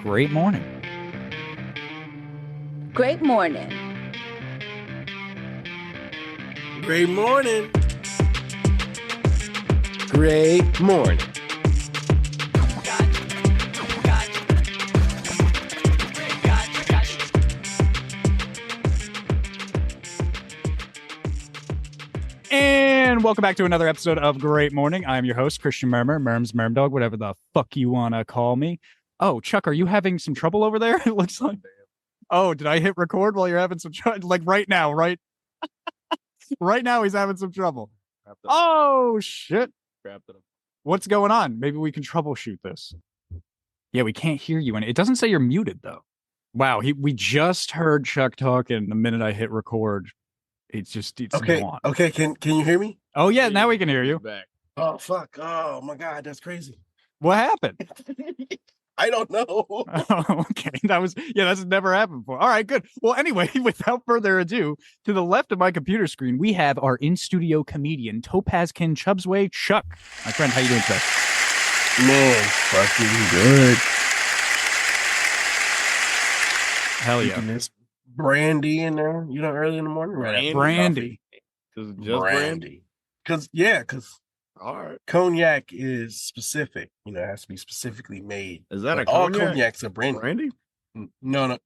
Great morning. Great morning. Great morning. Great morning. And welcome back to another episode of Great Morning. I'm your host, Christian Murmur, Murms, Murmdog, whatever the fuck you want to call me. Oh, Chuck, are you having some trouble over there? It looks like. Oh, did I hit record while you're having some trouble? Like right now, right? Right now, he's having some trouble. Oh, shit. What's going on? Maybe we can troubleshoot this. Yeah, we can't hear you. And it doesn't say you're muted, though. Wow, we just heard Chuck talking the minute I hit record. It's okay. Gone. Okay, can you hear me? Oh, yeah, now we can hear you. Back. Oh, fuck. Oh, my God, that's crazy. What happened? I don't know. Oh, okay. That's never happened before. All right, good. Well, anyway, without further ado, to the left of my computer screen, we have our in-studio comedian, Topazkin Chubsway Chuck. My friend, how you doing today? Man, fucking good. Hell yeah. This brandy in there, early in the morning. Right? Brandy. Just brandy. Because all right. Cognac is specific. It has to be specifically made. Is that all cognacs are brandy? Brandy? No.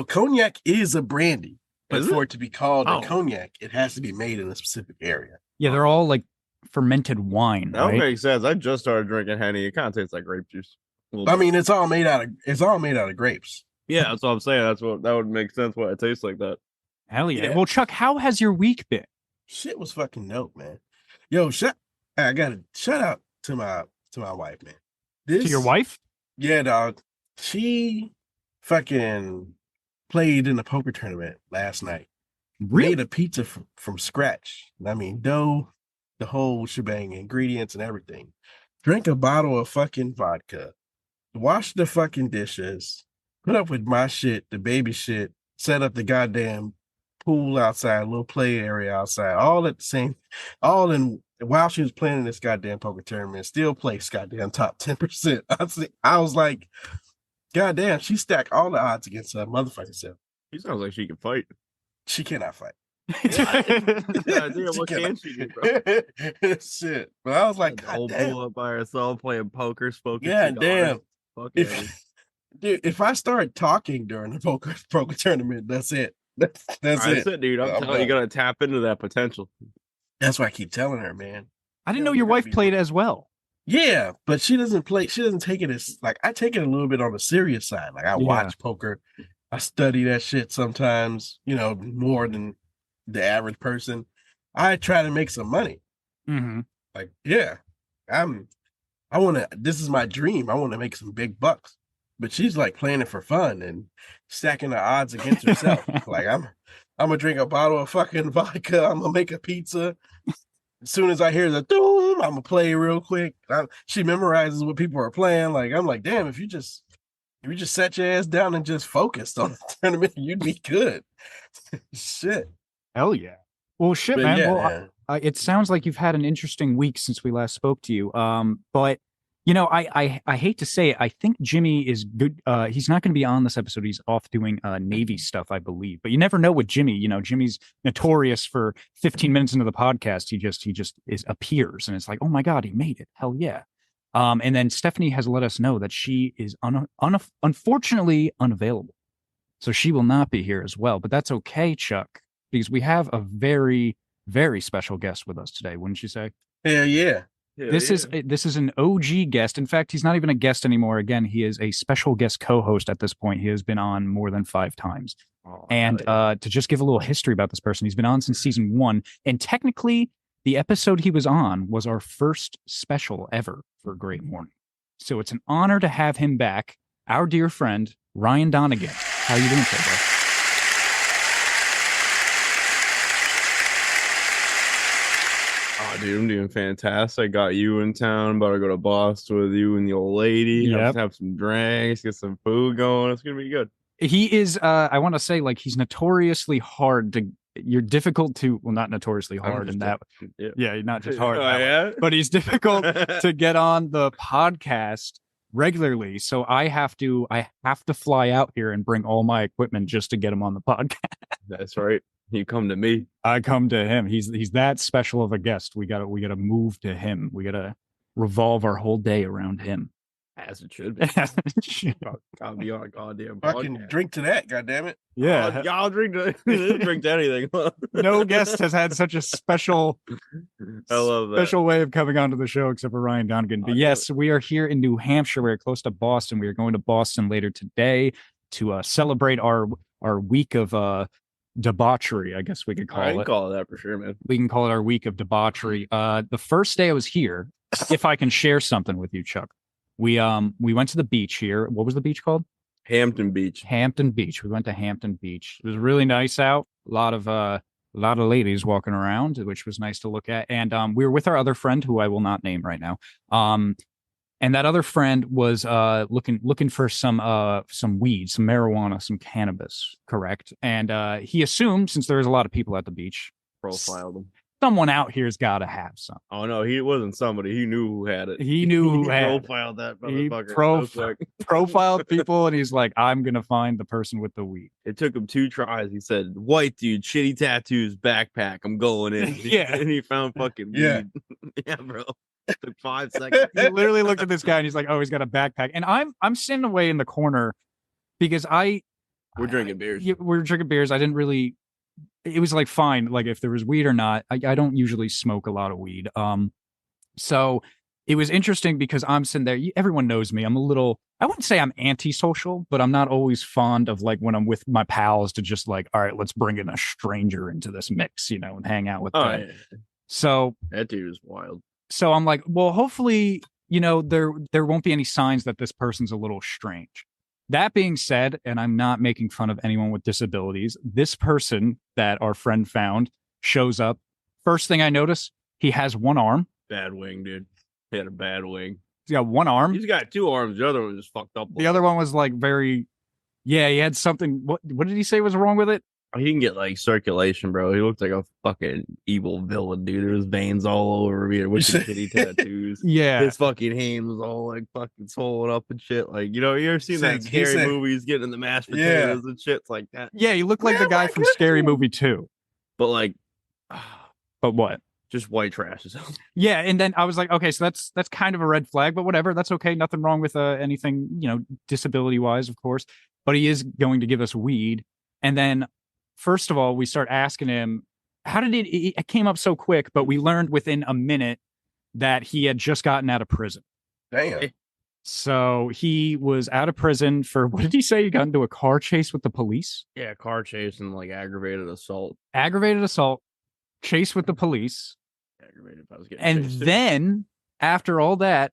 Cognac is a brandy. But for it to be called a cognac, it has to be made in a specific area. Yeah, they're all like fermented wine. That makes sense. I just started drinking Henny. It kind of tastes like grape juice. I mean, it's all made out of grapes. Yeah, that's what I'm saying. That would make sense why it tastes like that. Hell yeah. Well, Chuck, how has your week been? Shit was fucking dope, man. Yo, I gotta shout out to my wife, man. To your wife? Yeah, dog. She fucking played in a poker tournament last night. Really? Made a pizza from scratch. I mean, dough, the whole shebang, ingredients and everything. Drank a bottle of fucking vodka. Washed the fucking dishes. Put up with my shit, the baby shit. Set up the goddamn pool outside, little play area outside, while she was playing in this goddamn poker tournament, still placed goddamn top 10%. I was like, goddamn, she stacked all the odds against her motherfucking self. She sounds like she can fight. She cannot fight. What can she do, bro? Shit. But I was like, old bull up by herself playing poker, smoking. Yeah, damn. If I start talking during the poker tournament, that's it. That's it, dude. I'm telling you, gotta tap into that potential. That's why I keep telling her, man. I didn't know your wife played as well. Yeah, but she doesn't play. She doesn't take it as like I take it a little bit on the serious side. Like I watch poker, I study that shit sometimes. More than the average person. I try to make some money. Mm-hmm. Like, yeah, this is my dream. I want to make some big bucks. But she's like playing it for fun and stacking the odds against herself. Like I'm gonna drink a bottle of fucking vodka. I'm gonna make a pizza. As soon as I hear the doom, I'm gonna play real quick. She memorizes what people are playing. Like I'm like, damn, if you just sat your ass down and just focused on the tournament, you'd be good. Shit. Hell yeah. Well, shit, but man. Yeah, well, man. It sounds like you've had an interesting week since we last spoke to you. But I hate to say it. I think Jimmy is good. He's not going to be on this episode. He's off doing Navy stuff, I believe. But you never know with Jimmy. Jimmy's notorious for 15 minutes into the podcast. He just appears, and it's like, oh my God, he made it. Hell yeah. And then Stephanie has let us know that she is unfortunately unavailable, so she will not be here as well. But that's okay, Chuck, because we have a very, very special guest with us today. Wouldn't you say? Hell yeah. This is an OG guest. In fact, he's not even a guest anymore. Again, he is a special guest co-host at this point. He has been on more than 5 times. To just give a little history about this person, he's been on since season 1. And technically, the episode he was on was our first special ever for Great Morning. So it's an honor to have him back. Our dear friend, Ryan Donegan. How you doing today, bro? Dude, I'm doing fantastic. I got you in town. About to go to Boston with you and the old lady. Have some drinks, get some food going. It's gonna be good. He is. I want to say, like, he's notoriously hard to. You're difficult to. Well, not notoriously hard in that. Yeah, not just hard. But he's difficult to get on the podcast regularly. So I have to fly out here and bring all my equipment just to get him on the podcast. That's right. You come to me. I come to him. He's that special of a guest. We gotta move to him. We gotta revolve our whole day around him. As it should be. Gotta be on a goddamn Fucking podcast. drink to that, goddammit. Yeah. Y'all drink to drink to anything. No guest has had such a special I love that. special way of coming onto the show except for Ryan Donegan. But yes, we are here in New Hampshire. We're close to Boston. We are going to Boston later today to celebrate our week of debauchery, I guess we could I call can it. call it that for sure, man. We can call it our week of debauchery. The first day I was here, if I can share something with you, Chuck, we went to the beach here. What was the beach called? Hampton Beach. Hampton Beach. We went to Hampton Beach. It was really nice out. A lot of ladies walking around, which was nice to look at. And we were with our other friend, who I will not name right now. And that other friend was looking for some weed, some marijuana, some cannabis, correct? And he assumed, since there was a lot of people at the beach, Profiled him. someone out here's got to have some. Oh no, he wasn't somebody. He knew who had it. He knew who had it. Profiled that He motherfucker. So quick. profiled people, and he's like, I'm gonna find the person with the weed. It took him 2 tries. He said, "White dude, shitty tattoos, backpack. I'm going in." Yeah. And he found fucking weed. Yeah. Yeah, bro. It took 5 seconds. He literally looked at this guy and he's like, "Oh, he's got a backpack." And I'm sitting away in the corner because We're drinking beers. we're drinking beers. I didn't really. It was like fine, like if there was weed or not. I don't usually smoke a lot of weed. So it was interesting because I'm sitting there. Everyone knows me. I'm a little. I wouldn't say I'm antisocial, but I'm not always fond of like when I'm with my pals to just like, all right, let's bring in a stranger into this mix, and hang out with Oh, them. yeah. So That dude is wild. So I'm like, well, hopefully, there won't be any signs that this person's a little strange. That being said, and I'm not making fun of anyone with disabilities, this person that our friend found shows up. First thing I notice, he has one arm. Bad wing, dude. He had a bad wing. He's got one arm. He's got 2 arms. The other one was fucked up. The other one was like he had something. What did he say was wrong with it? He can get like circulation, bro. He looked like a fucking evil villain, dude. There was veins all over me with the shitty tattoos. Yeah. His fucking hand was all like fucking swollen up and shit. Like, you ever seen that scary movies getting in the mashed potatoes and shit like that? Yeah, he looked like the guy from Scary Movie 2. But like, but what? Just white trash. Yeah, and then I was like, okay, so that's kind of a red flag, but whatever, that's okay. Nothing wrong with anything, disability wise, of course. But he is going to give us weed, and then first of all, we start asking him, how did it came up so quick, but we learned within a minute that he had just gotten out of prison. Damn. So he was out of prison for, what did he say? He got into a car chase with the police? Yeah, car chase and like aggravated assault. Aggravated assault, chase with the police. Aggravated if I was getting And chased, too. then after all that,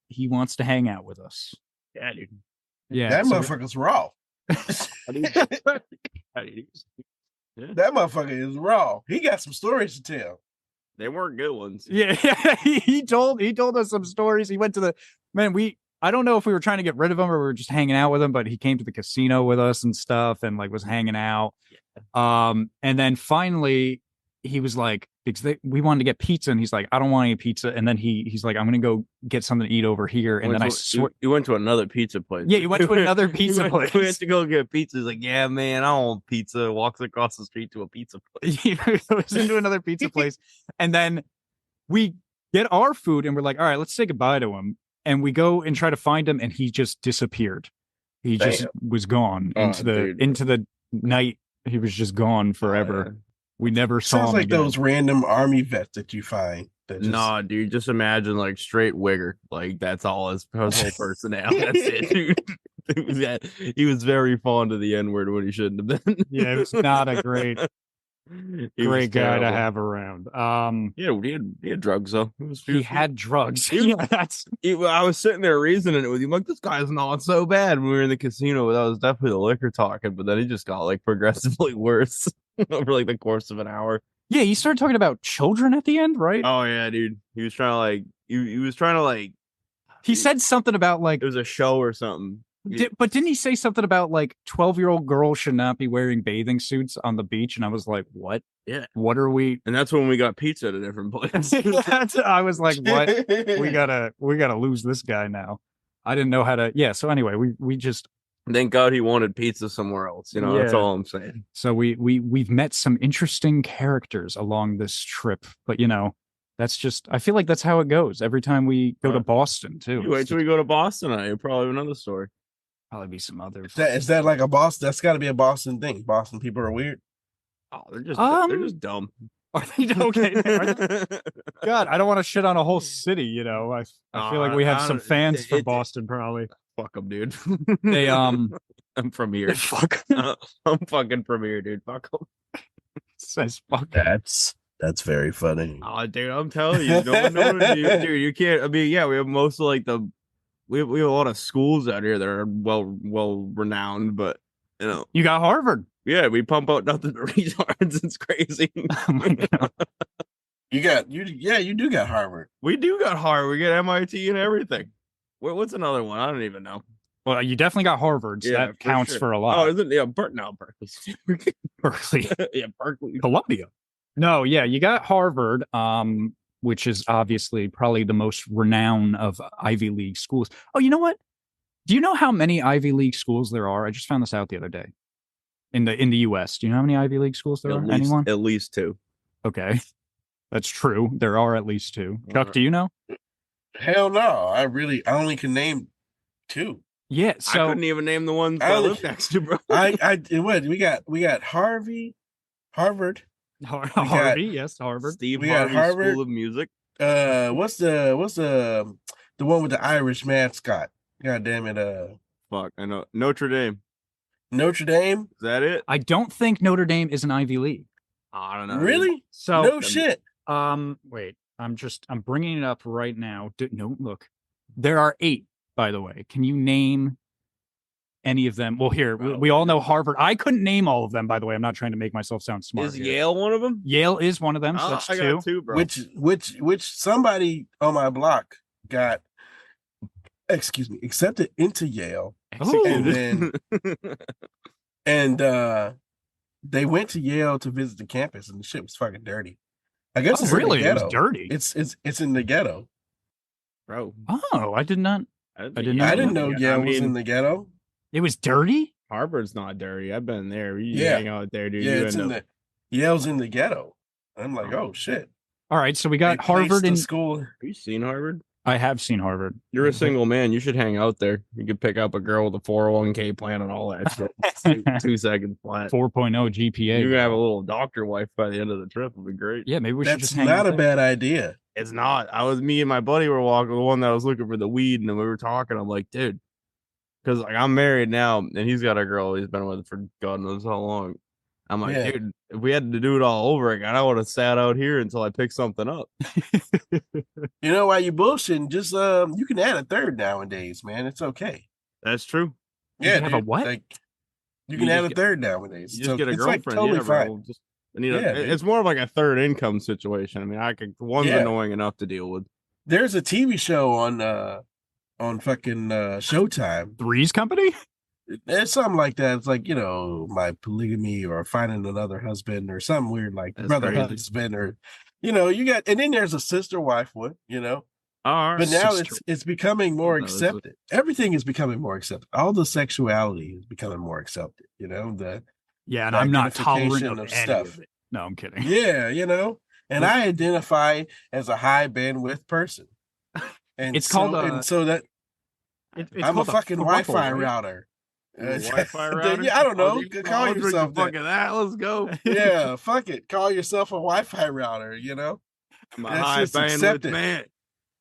he wants to hang out with us. Yeah, dude. Yeah. That so- motherfucker's raw. Yeah. That motherfucker is raw. He got some stories to tell. They weren't good ones. Yeah, he told us some stories. He went to I don't know if we were trying to get rid of him or we were just hanging out with him, but he came to the casino with us and stuff and like was hanging out. Yeah. And then finally he was like, because we wanted to get pizza and he's like, I don't want any pizza. And then he's like, I'm gonna go get something to eat over here. And then I swear you went to another pizza place. Yeah, you went to another pizza place. We had to go get pizza. He's like, yeah, man, I don't want pizza. Walks across the street to a pizza place. He goes into another pizza place. And then we get our food and we're like, all right, let's say goodbye to him. And we go and try to find him and he just disappeared. He just was gone into the night. He was just gone forever. Yeah. We never saw Sounds him like again. those random army vets that you find. That just... Nah, dude, just imagine like straight wigger. Like that's all his whole personality. That's it, dude. He was very fond of the N-word when he shouldn't have been. Yeah, it was not a great guy to have around. Yeah, he had drugs though. He had drugs. I was sitting there reasoning it with you. I'm like, this guy's not so bad when we were in the casino. That was definitely the liquor talking, but then he just got like progressively worse over like the course of an hour. Yeah, he started talking about children at the end, right? Oh yeah, dude. He was trying to like he was trying to like he said something about like it was a show or something. But didn't he say something about like 12-year-old girls should not be wearing bathing suits on the beach? And I was like, what? Yeah. What are we? And that's when we got pizza at a different place. I was like, what? We gotta lose this guy now. I didn't know how to. Yeah. So anyway, we just Thank God he wanted pizza somewhere else. You know, that's Yeah. all I'm saying. so we've met some interesting characters along this trip, but that's just I feel like that's how it goes every time we go to Boston too. You wait till we go to Boston. You'll probably have another story. Probably be some other. Is that like a Boston? That's got to be a Boston thing. Boston people are weird. Oh, they're just dumb. Are they okay? God, I don't want to shit on a whole city. I feel like we have some fans from Boston, probably. Fuck them, dude. They I'm from here. fuck. I'm fucking from here, dude. Fuck them. Says fuck. That's very funny. Oh, dude, I'm telling you, dude, you can't. I mean, yeah, we have most of like we have a lot of schools out here that are well renowned, but You got Harvard. yeah, we pump out nothing but retards. It's crazy. Oh my God. You do got Harvard. We do got Harvard. We get MIT and everything. What's another one? I don't even know. Well, you definitely got Harvard, so Yeah, that counts sure. for a lot. Oh, isn't yeah, Berkeley. Berkeley, Yeah, Berkeley. Columbia. No, yeah, you got Harvard, which is obviously probably the most renowned of Ivy League schools. Oh, you know what? Do you know how many Ivy League schools there are? I just found this out the other day. In the US, do you know how many Ivy League schools there are? Anyone? At least 2. Okay, that's true. There are at least 2. Chuck, do you know? Hell no. I only can name 2. Yeah, so I couldn't even name the ones I live next to, bro. We got Harvard. Harvey, yes, Harvard. Steve We got Harvey Harvard. School of Music. What's the one with the Irish mascot? God damn it. Fuck, I know. Notre Dame. Notre Dame. Is that it? I don't think Notre Dame is an Ivy League. I don't know. Really? So No shit. wait, I'm bringing it up right now. No, look, there are 8, by the way. Can you name any of them? Well, here we all know Harvard. I couldn't name all of them, by the way. I'm not trying to make myself sound smart. Is here. Yale one of them? Yale is one of them. So that's I 2. got 2, bro. Which somebody on my block got, accepted into Yale, and then they went to Yale to visit the campus, and the shit was fucking dirty. I guess it's really? in the It ghetto. was dirty. It's in the ghetto. Bro. Oh, I did not. I didn't know Yale was in the ghetto. It was dirty. Harvard's not dirty. I've been there. You Yeah. hang out there, dude. Yeah, You it's end in up- Yale's in the ghetto. I'm like, oh shit. All right, so we got They placed Harvard the in school. Have you seen Harvard? I have seen Harvard. You're a single man. You should hang out there. You could pick up a girl with a 401k plan and all that shit. 2 seconds flat. 4.0 GPA. You're gonna have a little doctor wife by the end of the trip. It'll be great. Yeah, maybe we should That's just hang not out a there. bad idea. It's not. Me and my buddy were walking, the one that was looking for the weed, and we were talking. I'm like, dude, because like I'm married now, and he's got a girl he's been with for God knows how long. I'm like, Yeah. dude, if we had to do it all over again, I would have sat out here until I picked something up. You know why you bullshitting? Just you can add a third nowadays, man. It's okay. That's true. You Yeah, can have a dude, what? like, you You can just add a get- third nowadays. You just get a it's girlfriend. like totally yeah, bro. fine. Just, I need Yeah, dude. it's more of like a third income situation. I mean, one's Yeah. annoying enough to deal with. There's a TV show on fucking Showtime. Three's Company? It's something like that. It's like, my polygamy or finding another husband or something weird like That's brother crazy. husband or you got, and then there's a sister wife one, but now Sister. it's becoming more No, it's- accepted. Everything is becoming more accepted. All the sexuality is becoming more accepted. The Yeah, and the I'm not tolerant identification of of any stuff. of it. No, I'm kidding. yeah, and I identify as a high bandwidth person. And It's so, called, and so that It's I'm a called fucking throuple, Wi-Fi right? router. Wi-Fi router? Yeah, I don't know. Oh, Call yourself that. fucking that. Let's go. Yeah, fuck it. Call yourself a Wi-Fi router, I'm a That's high just bandwidth accepted. man.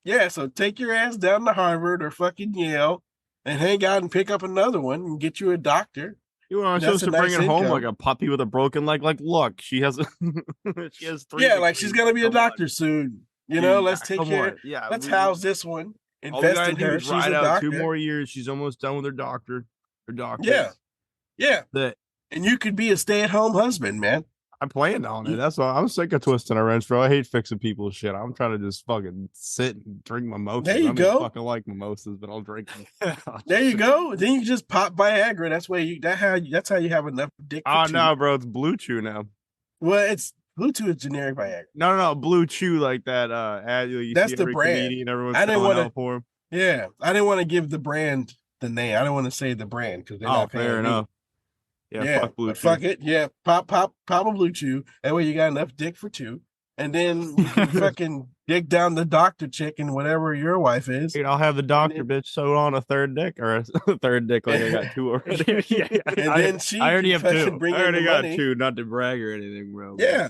Yeah, so take your ass down to Harvard or fucking Yale and hang out and pick up another one and get you a doctor. You are That's supposed a to bring nice it home income. like a puppy with a broken leg. Like, look, she has she has 3. Yeah, like she's gonna be a Come on. doctor soon. Dude, Let's take come care. on. Yeah, Let's house this one. All we Invest gotta in do her. is She's ride a out doctor. 2 more years. She's almost done with her doctor. Her doctor. Yeah. Yeah. That And you could be a stay-at-home husband, man. I planned on it. That's why I'm sick of twisting a wrench, bro. I hate fixing people's shit. I'm trying to just fucking sit and drink mimosas. There you I go. fucking like mimosas, but I'll drink them. There you go. Then you can just pop Viagra. That's how you have enough dick. For Oh two. no, bro, it's Blue Chew now. Well, it's Bluetooth is generic Viagra. No, Blue Chew like that. Ad you That's see the every brand. comedian, everyone's I didn't selling wanna- out for him. Yeah, I didn't want to give the brand the name. I don't want to say the brand because they're Oh, not fair paying me. enough. Yeah, Yeah, fuck Blue but Chew. fuck it. Yeah, pop a blue chew. That way you got enough dick for two. And then you can fucking dig down the doctor chick and whatever your wife is. Dude, I'll have the doctor then- bitch sew on a third dick or a third dick like I got two already. And then she I already can have fucking two. bring I in already the got money. two, not to brag or anything, bro. Yeah.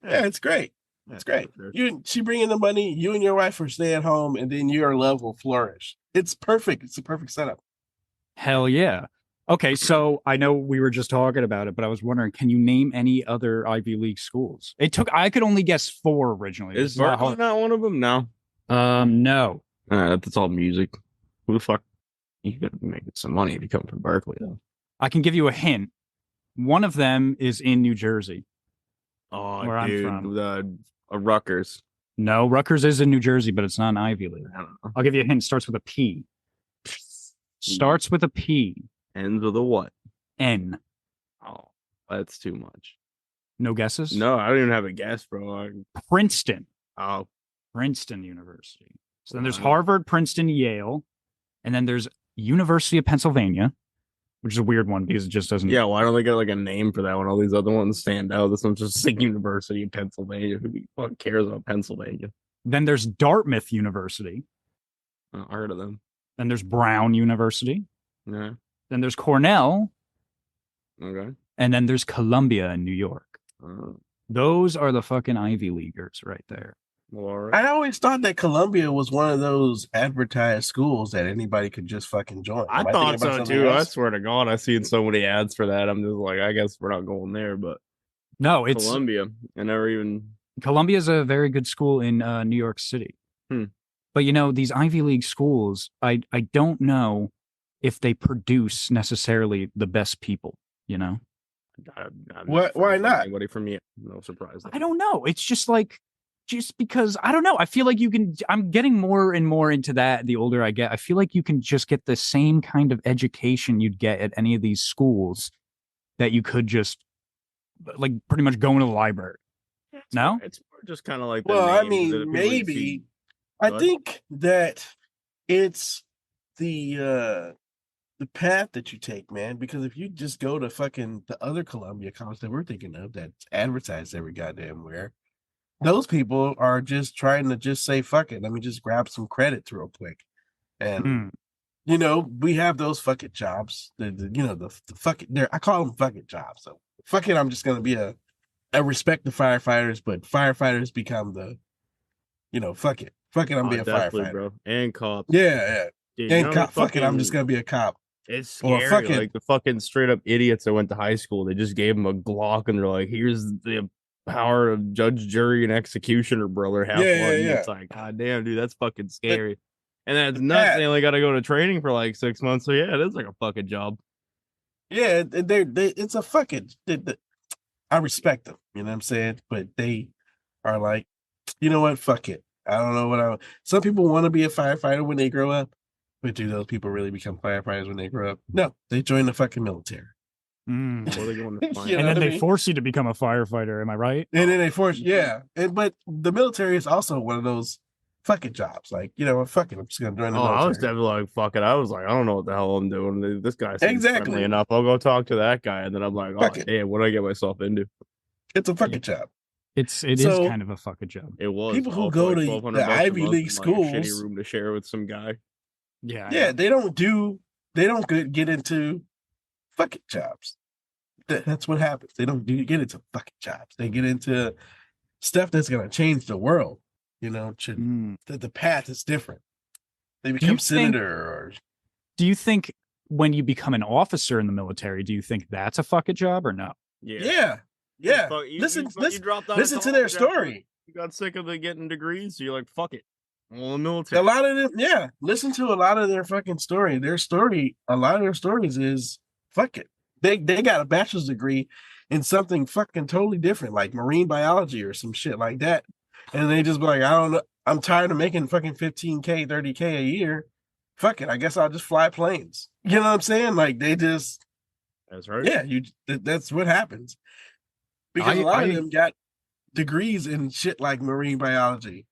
Yeah, it's great. It's great. for sure. She bring in the money, you and your wife will stay at home, and then your love will flourish. It's perfect. It's a perfect setup. Hell yeah. Okay, so I know we were just talking about it, but I was wondering, can you name any other Ivy League schools? I could only guess 4 originally. Is It's not Berkeley hard. not one of them? No. No. That's all music. Who the fuck? You could make some money if you come from Berkeley, though. I can give you a hint. One of them is in New Jersey. Oh, Where I'm dude, from. the Rutgers. No, Rutgers is in New Jersey, but it's not an Ivy League. I don't know. I'll give you a hint. Starts with a P. Starts with a P. Ends with a what? N. Oh, that's too much. No guesses? No, I don't even have a guess, bro. Princeton. Oh, Princeton University. So then there's Wow. Harvard, Princeton, Yale, and then there's University of Pennsylvania, which is a weird one because it just doesn't. yeah. Why don't they get like a name for that one? All these other ones stand out. This one's just like University of Pennsylvania. Who the fuck cares about Pennsylvania? Then there's Dartmouth University. I heard of them. Then there's Brown University. Yeah. Then there's Cornell, Okay. and then there's Columbia in New York. Uh, Those are the fucking Ivy Leaguers right there. well, all right. I always thought that Columbia was one of those advertised schools that anybody could just fucking join. I Am thought thinking about so something too. I else? swear to God, I've seen so many ads for that. I'm just like, I guess we're not going there. But No, it's Columbia, I never even. Columbia is a very good school in New York City. Hmm. But these Ivy League schools, I don't know if they produce necessarily the best people. I'm Why friends with not? Anybody from me? No surprise. I don't know. It's just because I don't know. I feel like I'm getting more and more into that the older I get. I feel like you can just get the same kind of education you'd get at any of these schools that you could just like pretty much go into the library. No? It's more just kind of like. The Well, I names of the mean, people you maybe. see. I What? think that it's the path that you take, man. Because if you just go to fucking the other Columbia college that we're thinking of that's advertised every goddamn where, those people are just trying to just say fuck it. Let me just grab some credits real quick. And we have those fuck it jobs. The fuck it there. I call them fuck it jobs. So fuck it, I'm just gonna be I respect the firefighters, but firefighters become the fuck it. Fuck it, I'm be a Definitely, firefighter. bro. And cops. Yeah. Dude, And you know how many fuck it, I'm just fucking- gonna be a cop. It's Or scary. fucking- Like the fucking straight up idiots that went to high school. They just gave them a Glock and they're like, "Here's the power of judge, jury, and executioner, brother. Have Yeah, fun." yeah. It's like, God damn, dude, that's fucking scary. And that's the nuts. path- They only got to go to training for like 6 months. So yeah, it is like a fucking job. Yeah, it's a fucking. I respect them. You know what I'm saying? But they are like, you know what? Fuck it. I don't know what Some people want to be a firefighter when they grow up, but do those people really become firefighters when they grow up? No, they join the fucking military. Mm. Or they going to find You know And then what I they mean? force you to become a firefighter. Am I right? And then they force, yeah. But the military is also one of those fucking jobs. Like, fuck it, I'm just gonna join the Oh, military. I was definitely like, fuck it. I was like, I don't know what the hell I'm doing. This guy seems Exactly. friendly enough. I'll go talk to that guy. And then I'm like, oh, Fuck it. damn, what did I get myself into? It's a fucking job. It is So- kind of a fucking job. It was People who all for go like to $1,200 the a Ivy month League in, like, a shitty schools- room to share with some guy. Yeah. Yeah, they don't get into fucking jobs. That's what happens. They don't get into fucking jobs. They get into stuff that's gonna change the world. Mm. The path is different. They you become think- senator or Do you think when you become an officer in the military, do you think that's a fucking job or no? yeah. Fuck, you Listen dropped out of listen to their college after story. You got sick of it getting degrees, so you're like, fuck it. I'm in the A military. lot of them, yeah. Listen to a lot of their fucking story. A lot of their stories is fuck it. They got a bachelor's degree in something fucking totally different, like marine biology or some shit like that. And they just be like, I don't know. I'm tired of making fucking 15K, 30K a year. Fuck it. I guess I'll just fly planes. You know what I'm saying? Like they just, That's right. yeah, that's what happens. Because a lot of them got degrees in shit like marine biology.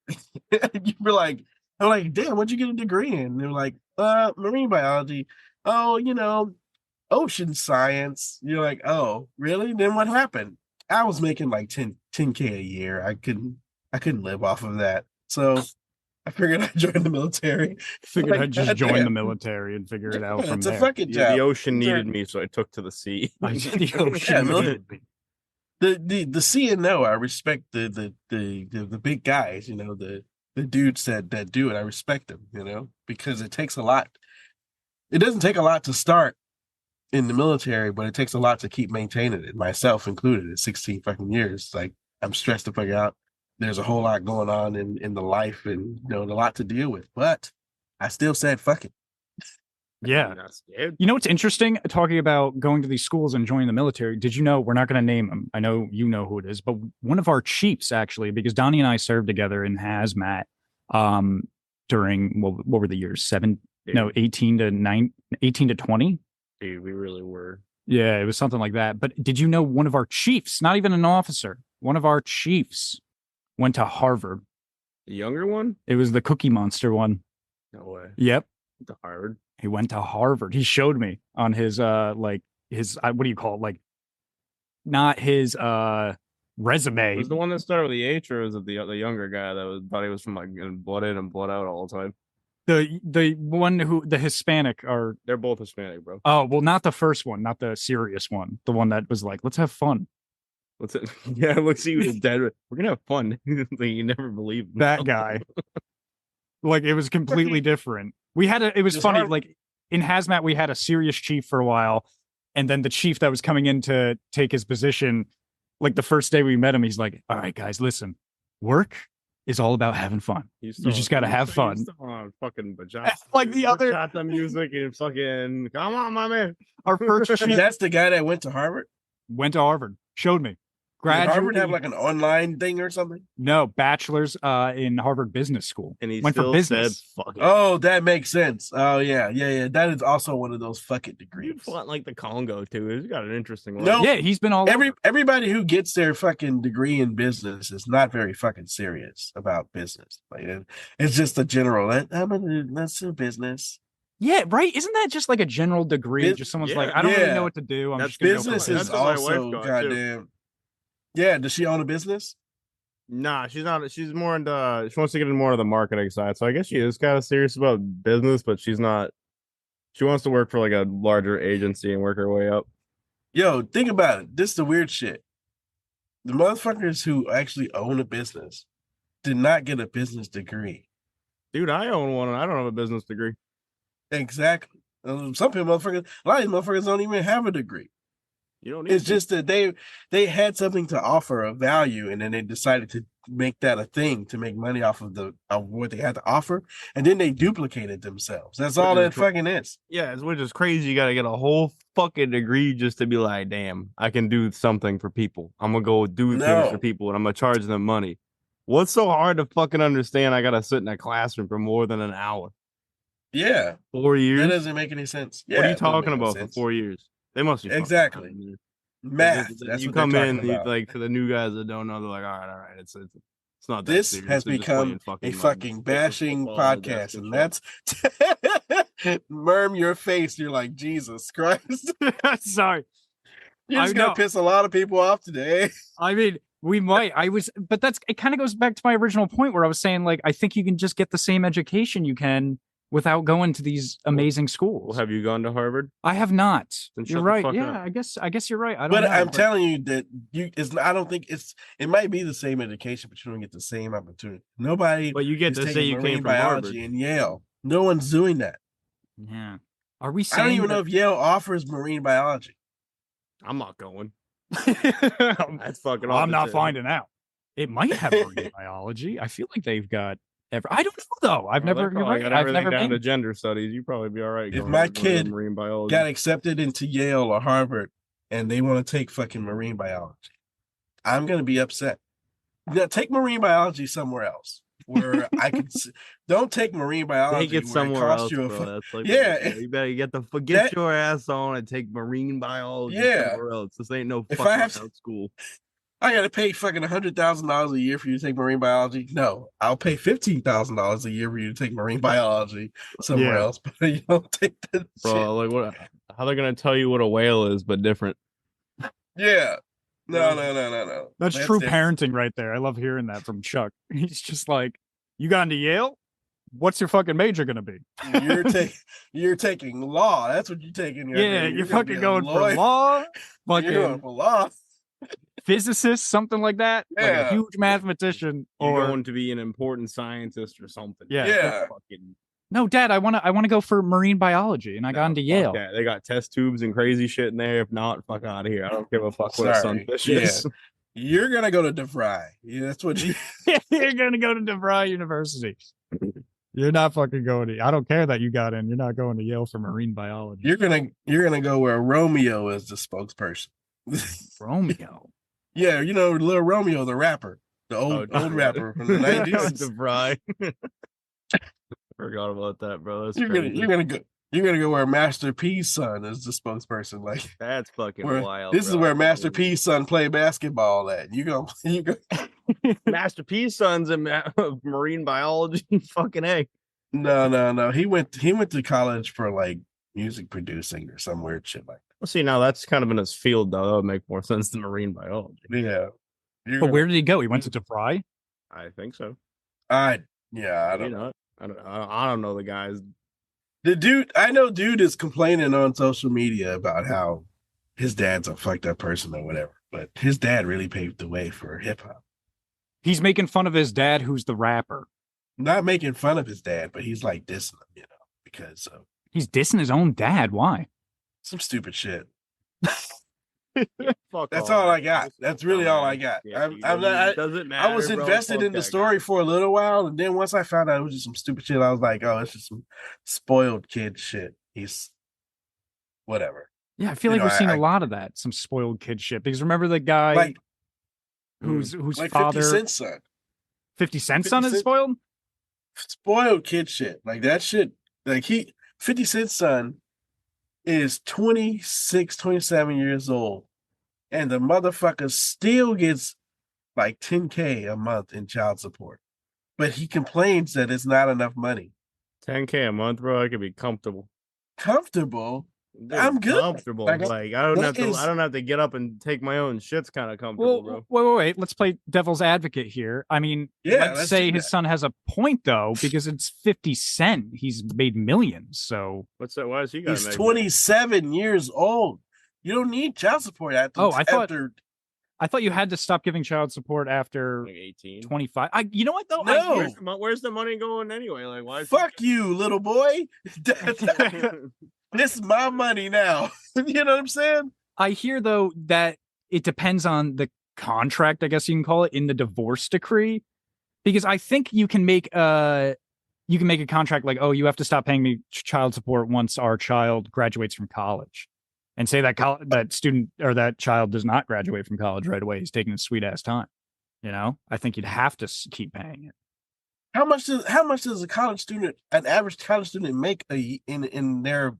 You'd be like, I'm like, damn, what'd you get a degree in? And they're like, marine biology. Oh, ocean science. You're like, oh, really? Then what happened? I was making like 10K a year. I couldn't live off of that. So I figured I'd join the military. Figured Like, I'd just join goddamn. the military and figure it out Yeah, from it's a there. fucking Yeah, the job. ocean needed me, so I took to the sea. The Yeah, ocean no, needed me. the CNO, I respect the big guys, the dudes that do it. I respect them, because it takes a lot. It doesn't take a lot to start in the military, but it takes a lot to keep maintaining it, myself included, at 16 fucking years. Like, I'm stressed to figure out. There's a whole lot going on in the life, and a lot to deal with. But I still said fuck it. Yeah. I'm not scared. You know what's interesting? Talking about going to these schools and joining the military. Did you know, we're not going to name him. I know you know who it is, but one of our chiefs, actually, because Donnie and I served together in hazmat during, what were the years? 18 to 20. Dude, we really were. Yeah, it was something like that. But did you know one of our chiefs, not even an officer, one of our chiefs went to Harvard? The younger one? It was the Cookie Monster one. No way. Yep. To Harvard. He went to Harvard. He showed me on his what do you call it? Like, not his resume. Was the one that started with the H, or was it the younger guy that thought he was from like blood in and blood out all the time? The one the Hispanic, or They're both Hispanic, bro. oh, well, not the first one, not the serious one. The one that was like, let's have fun. What's it? Yeah, look, see, he was dead. We're gonna have fun. Like, you never believed That guy. Like, it was completely different. It was funny. Like, in hazmat, we had a serious chief for a while, and then the chief that was coming in to take his position, like the first day we met him, he's like, all right, guys, listen, work is all about having fun. You just got to have fun. Fucking bachata, like the other bachata music and fucking, come on, my man. Our first chief That's the guy that went to Harvard? went to Harvard, showed me. Did Harvard have like an online thing or something? No, bachelor's in Harvard Business School. And he went still for business. said, fuck it. Oh, that makes sense. Oh, yeah. That is also one of those fuck it He degrees. fought like the Congo too. He's got an interesting one. No, Yeah, he's been all over. Everybody who gets their fucking degree in business is not very fucking serious about business. Like, it's just a general. Let's do business. Yeah, right. Isn't that just like a general degree? Just someone's like, I don't really know what to do. I'm just gonna business go for is That's what my wife also got, goddamn. Yeah, does she own a business? Nah, she's not. She's more into. She wants to get into more of the marketing side. So I guess she is kind of serious about business, but she's not. She wants to work for like a larger agency and work her way up. Yo, think about it. This is the weird shit. The motherfuckers who actually own a business did not get a business degree. Dude, I own one and I don't have a business degree. Exactly. Some people, motherfuckers, a lot of these motherfuckers don't even have a degree. You don't need It's just that they had something to offer, a value, and then they decided to make that a thing to make money off of what they had to offer, and then they duplicated themselves. That's all that fucking is. Yeah, which is crazy. You got to get a whole fucking degree just to be like, damn, I can do something for people. I'm gonna go do things for people, and I'm gonna charge them money. What's so hard to fucking understand? I gotta sit in a classroom for more than an hour. Yeah, 4 years. That doesn't make any sense. Yeah, what are you talking about for 4 years? They must be exactly math. That's you what come in about. like for the new guys that don't know. They're like, all right. It's not. That this serious. has They're become a fucking bashing podcast, and that's Murm your face. You're like, Jesus Christ. Sorry, You're just gonna piss a lot of people off today. I mean, we might. But it kind of goes back to my original point where I was saying, like, I think you can just get the same education you can without going to these amazing schools. Well, have you gone to Harvard? I have not. Then you're shut the right. fuck Yeah, up. I guess you're right. I don't But know. I'm telling you that I don't think it might be the same education, but you don't get the same opportunity. Nobody. But you get is to say you marine came from biology Harvard. in Yale. No one's doing that. Yeah. Are we saying? I don't even know if Yale offers marine biology. I'm not going. That's fucking. I'm not finding out. It might have marine biology. I feel like they've got. I don't know though. I've never. You're right. I've never down been to gender studies. You'd probably be all right. If my kid marine biology got accepted into Yale or Harvard and they want to take fucking marine biology, I'm gonna be upset. Now, take marine biology somewhere else where I can. Don't take marine biology. Take it somewhere else, bro. That's like, yeah. You better get your ass on and take marine biology somewhere else. This ain't no if fucking I have out school. I got to pay fucking $100,000 a year for you to take marine biology. No, I'll pay $15,000 a year for you to take marine biology somewhere else, but you don't take that Bro, shit. like what? How they're gonna tell you what a whale is, but different? Yeah. No. That's true parenting right there. I love hearing that from Chuck. He's just like, you got into Yale? What's your fucking major gonna be? You're taking law. That's what you're taking. Yeah, you're fucking going for law. You're going for law. Physicist, something like that. Yeah. Like a huge mathematician, You're going to be an important scientist or something. Yeah. No, Dad, I want to go for marine biology, and I got into Yale. Yeah, they got test tubes and crazy shit in there. If not, fuck out of here. I don't give a fuck what a sunfish is. You're gonna go to DeVry. Yeah, that's what you. You're gonna go to DeVry University. You're not fucking going to. I don't care that you got in. You're not going to Yale for marine biology. You're gonna go where Romeo is the spokesperson. Romeo. Yeah, you know, Lil Romeo, the rapper, the old rapper from the 90s. DeVry. Forgot about that, bro. That's you're gonna go where Master P's son is the spokesperson. Like that's fucking wild. This is where Master P's son play basketball at. You go. Master P's son's in marine biology. Fucking A. No. He went to college for like music producing or some weird shit like that. Well, see, now that's kind of in his field, though. That would make more sense than marine biology. Yeah. But where did he go? He went to DeVry? I think so. I don't know. I don't know the guys. I know dude is complaining on social media about how his dad's a fucked up person or whatever, but his dad really paved the way for hip hop. He's making fun of his dad, who's the rapper. Not making fun of his dad, but he's like dissing him, because he's dissing his own dad. Why? Some stupid shit. That's all I got. That's really all I got. Yeah, I was invested in the story for a little while, and then once I found out it was just some stupid shit, I was like, oh, it's just some spoiled kid shit. He's whatever. Yeah, I feel like we're seeing a lot of that, some spoiled kid shit. Because remember the guy whose like father 50 Cent's son. 50 Cent's son is spoiled? Spoiled kid shit. Like that shit. Like 50 Cent's son is 26, 27 years old, and the motherfucker still gets like $10K a month in child support, but he complains that it's not enough money. $10K a month, bro. I could be comfortable. Dude, I'm good. Comfortable. Like I don't have to get up and take my own shit's kind of comfortable, bro. Wait. Let's play devil's advocate here. I mean, let's say his son has a point though, because it's 50 Cent. He's made millions. So what's that? Why is he got? He's 27 years old. You don't need child support I thought you had to stop giving child support after like 18, 25. You know what though? No. Where's the money going anyway? Like why? Fuck you, little boy. This is my money now. You know what I'm saying? I hear though that it depends on the contract, I guess you can call it, in the divorce decree, because I think you can make a contract like, oh, you have to stop paying me child support once our child graduates from college, and say that that student or that child does not graduate from college right away. He's taking his sweet ass time. You know, I think you'd have to keep paying it. How much does an average college student make in their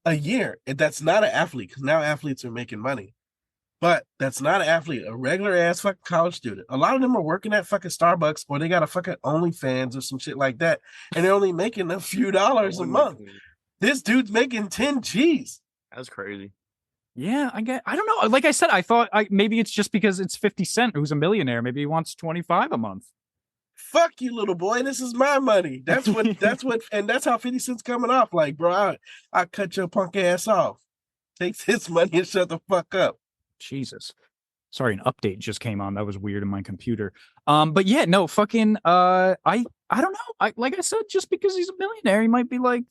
a year? That's not an athlete, because now athletes are making money, but that's not an athlete. A regular ass fucking college student. A lot of them are working at fucking Starbucks, or they got a fucking OnlyFans or some shit like that, and they're only making a few dollars a month. This dude's making 10 G's. That's crazy. Yeah, I don't know. Like I said, I thought maybe it's just because it's 50 Cent who's a millionaire. Maybe he wants 25 a month. Fuck you, little boy. This is my money. That's how 50 Cent's coming off. Like, bro, I cut your punk ass off. Take this money and shut the fuck up. Jesus. Sorry, an update just came on. That was weird in my computer. But yeah, no, fucking I don't know. Like I said, just because he's a millionaire, he might be like,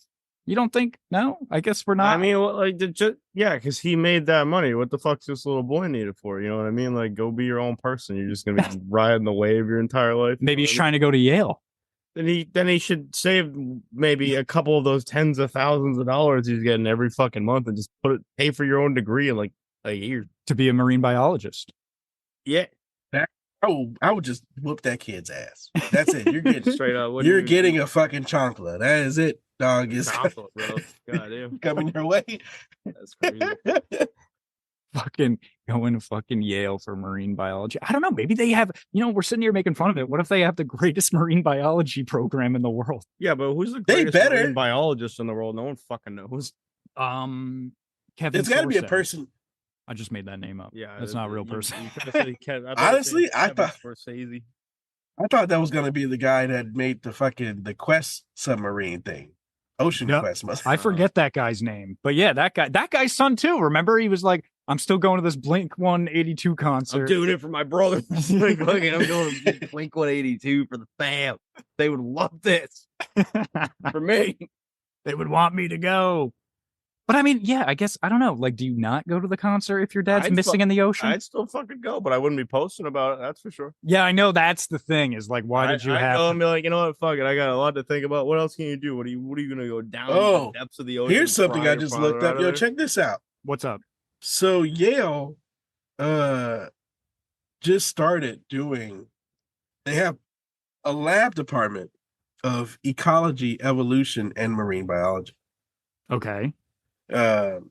you don't think? No, I guess we're not. I mean, because he made that money. What the fuck's this little boy needed for? You know what I mean? Like, go be your own person. You're just gonna be riding the wave your entire life. Maybe he's trying to go to Yale. Then he should save maybe a couple of those tens of thousands of dollars he's getting every fucking month and just pay for your own degree in like a year to be a marine biologist. Yeah. I would just whoop that kid's ass. That's it. You're getting straight up. You're getting a fucking chancla. That is it, dog. Is bro. God damn. Coming your way. That's crazy. Fucking Going to fucking Yale for marine biology. I don't know. Maybe they have, we're sitting here making fun of it. What if they have the greatest marine biology program in the world? Yeah, but who's the They greatest marine better. biologist in the world? No one fucking knows. Kevin It's got to be a Sorsa. person. I just made that name up. Yeah, That's not a real person. Honestly, I thought Scorsese. I thought that was gonna be the guy that made the Quest submarine thing. Ocean No, Quest must. I forget that guy's name, but yeah, that guy's son too. Remember, he was like, "I'm still going to this Blink 182 concert. I'm doing it for my brother. Like, I'm going to Blink 182 for the fam. They would love this for me. They would want me to go." But I mean, yeah, I guess I don't know. Like, do you not go to the concert if your dad's missing in the ocean? I'd still fucking go, but I wouldn't be posting about it. That's for sure. Yeah, I know that's the thing. Is like, why did you have? Go and be like, you know what? Fuck it. I got a lot to think about. What else can you do? What are you gonna go down the depths of the ocean? Here's something I just looked up. Yo, check this out. What's up? So Yale, just started doing. They have a lab department of ecology, evolution, and marine biology. Okay. Kind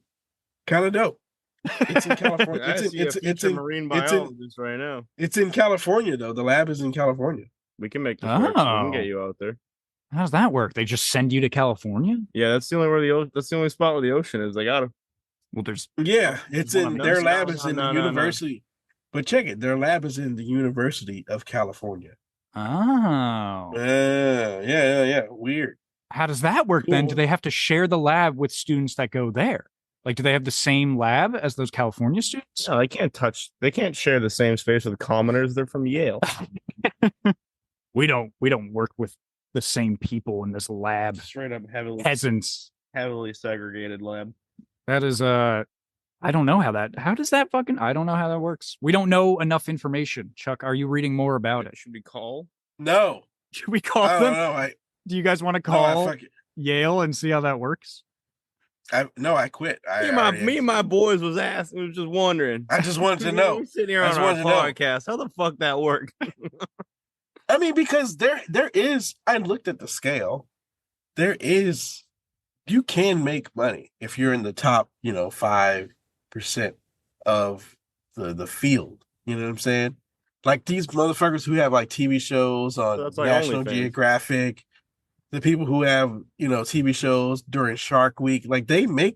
of dope. It's in California. It's in marine biologist right now. It's in California though. The lab is in California. We can make this work. So we can get you out there. How does that work? They just send you to California? Yeah, that's the only spot where the ocean is. They got to. Well, there's it's in their lab is in the university. But check it, their lab is in the University of California. Oh. Yeah. Weird. How does that work then? Do they have to share the lab with students that go there? Like, do they have the same lab as those California students? No, they can't share the same space with commoners. They're from Yale. We don't work with the same people in this lab. Straight up peasants. Heavily segregated lab. That is I don't know how does that fucking I don't know how that works. We don't know enough information. Chuck, are you reading more about it? Should we call? No. Should we call them? No, do you guys want to call Yale and see how that works? I quit. Me and my boys was just wondering. I just wanted to know. We're sitting here on our podcast. How the fuck that worked? I mean, because there is. I looked at the scale. There is. You can make money if you're in the top, 5% of the field. You know what I'm saying? Like these motherfuckers who have like TV shows on National Geographic. The people who have, TV shows during Shark Week, like they make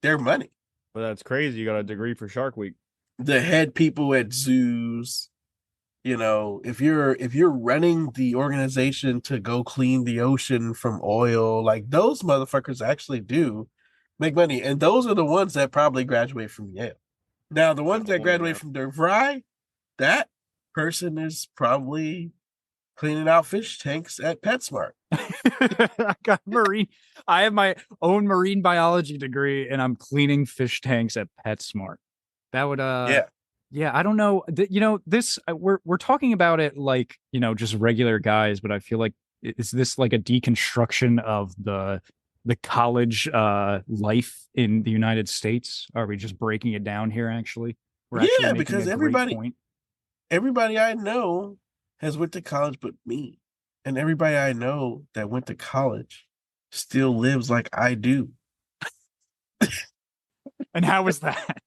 their money. Well, that's crazy. You got a degree for Shark Week. The head people at zoos, if you're running the organization to go clean the ocean from oil, like those motherfuckers actually do make money. And those are the ones that probably graduate from Yale. Now, the ones that graduate from DeVry, that person is probably cleaning out fish tanks at PetSmart. I have my own marine biology degree and I'm cleaning fish tanks at PetSmart. That would yeah, I don't know. This we're talking about it like, just regular guys, but I feel like is this like a deconstruction of the college life in the United States? Are we just breaking it down here actually? Because everybody I know has went to college but me. And everybody I know that went to college still lives like I do. And how is that?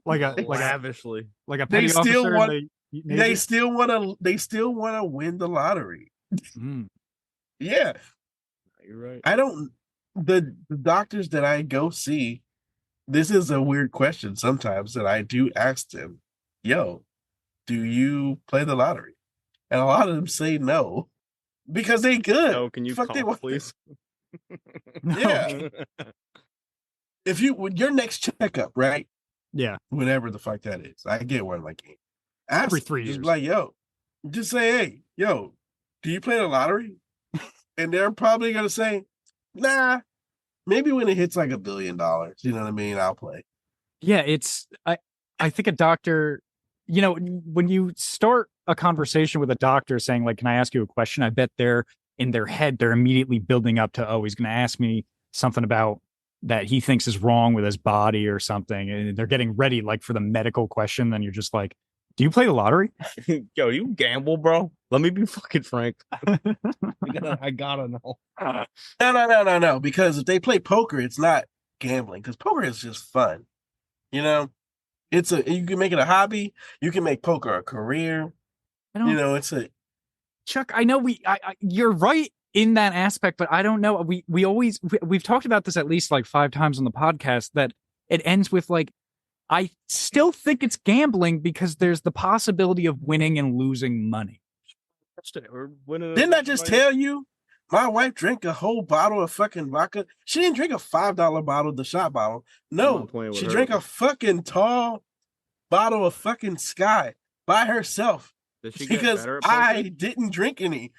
Lavishly. Like a petty officer. They still want to win the lottery. Yeah. You're right. The doctors that I go see, this is a weird question sometimes that I do ask them, yo, do you play the lottery? And a lot of them say no because they good. No, can you call, please? Yeah. If your next checkup, right? Yeah. Whatever the fuck that is. I get one like every 3 years. Like, yo, just say, hey, yo, do you play the lottery? And they're probably gonna say, nah, maybe when it hits like $1 billion, you know what I mean? I'll play. Yeah, I think a doctor, when you start a conversation with a doctor saying, like, can I ask you a question? I bet they're in their head, they're immediately building up to, oh, he's going to ask me something about that he thinks is wrong with his body or something. And they're getting ready, like, for the medical question. Then you're just like, do you play the lottery? Yo, you gamble, bro? Let me be fucking frank. I gotta know. No. Because if they play poker, it's not gambling because poker is just fun. You can make it a hobby. You can make poker a career. I don't, It's a Chuck, I know you're right in that aspect, but I don't know. We've talked about this at least like 5 times on the podcast that it ends with like, I still think it's gambling because there's the possibility of winning and losing money. Didn't I just tell you? My wife drank a whole bottle of fucking vodka. She didn't drink a $5 bottle, the shot bottle. No, she drank a fucking tall bottle of fucking Sky by herself because I didn't drink any.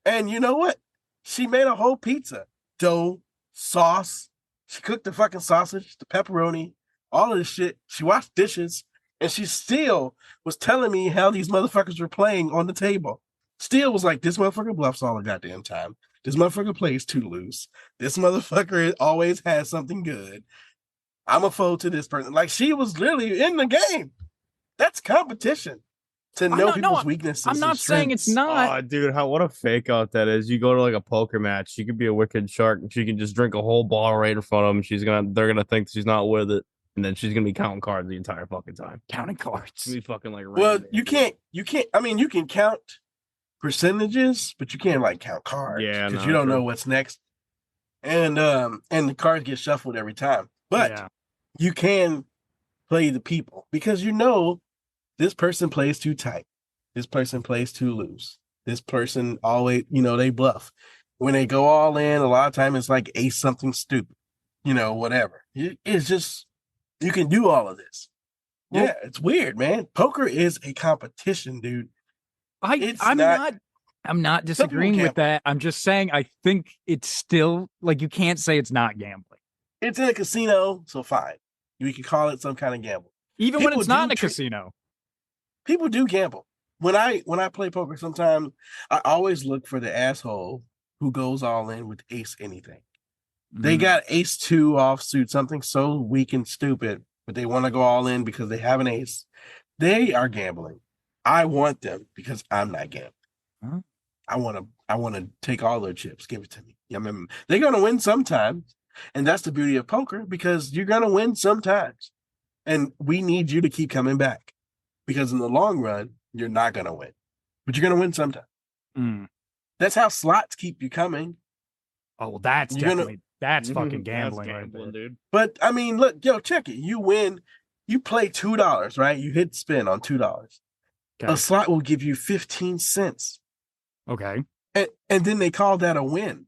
And you know what? She made a whole pizza, dough, sauce. She cooked the fucking sausage, the pepperoni, all of this shit. She washed dishes, and she still was telling me how these motherfuckers were playing on the table. Still was like, this motherfucker bluffs all the goddamn time. This motherfucker plays too loose. This motherfucker always has something good. I'm a foe to this person. Like, she was literally in the game. That's competition. To know people's weaknesses. I'm not saying it's not. Oh, dude, what a fake out that is. You go to like a poker match, she could be a wicked shark and she can just drink a whole bottle right in front of them. They're gonna think she's not with it. And then she's gonna be counting cards the entire fucking time. Counting cards. It's gonna be fucking like well, you can't I mean, you can count percentages, but you can't like count cards. Yeah, because you don't know what's next. And the cards get shuffled every time. But you can play the people because this person plays too tight. This person plays too loose. This person always, they bluff. When they go all in, a lot of time it's like ace something stupid, whatever. It's just, you can do all of this. Well, yeah, it's weird, man. Poker is a competition, dude. I'm not disagreeing with that. I'm just saying I think it's still like you can't say it's not gambling. It's in a casino, so fine. We can call it some kind of gamble. Even when it's not in a casino. People do gamble. When I play poker, sometimes I always look for the asshole who goes all in with ace anything. They got ace 2 offsuit, something so weak and stupid, but they want to go all in because they have an ace. They are gambling. I want them because I'm not gambling. Huh? I want to take all their chips. Give it to me. I mean, they're going to win sometimes. And that's the beauty of poker because you're going to win sometimes. And we need you to keep coming back because in the long run, you're not going to win, but you're going to win sometime. That's how slots keep you coming. Oh, well, that's fucking gambling, right there, dude. But I mean, look, check it. You win, you play $2, right? You hit spin on $2. Okay. A slot will give you 15 cents. Okay. And then they call that a win.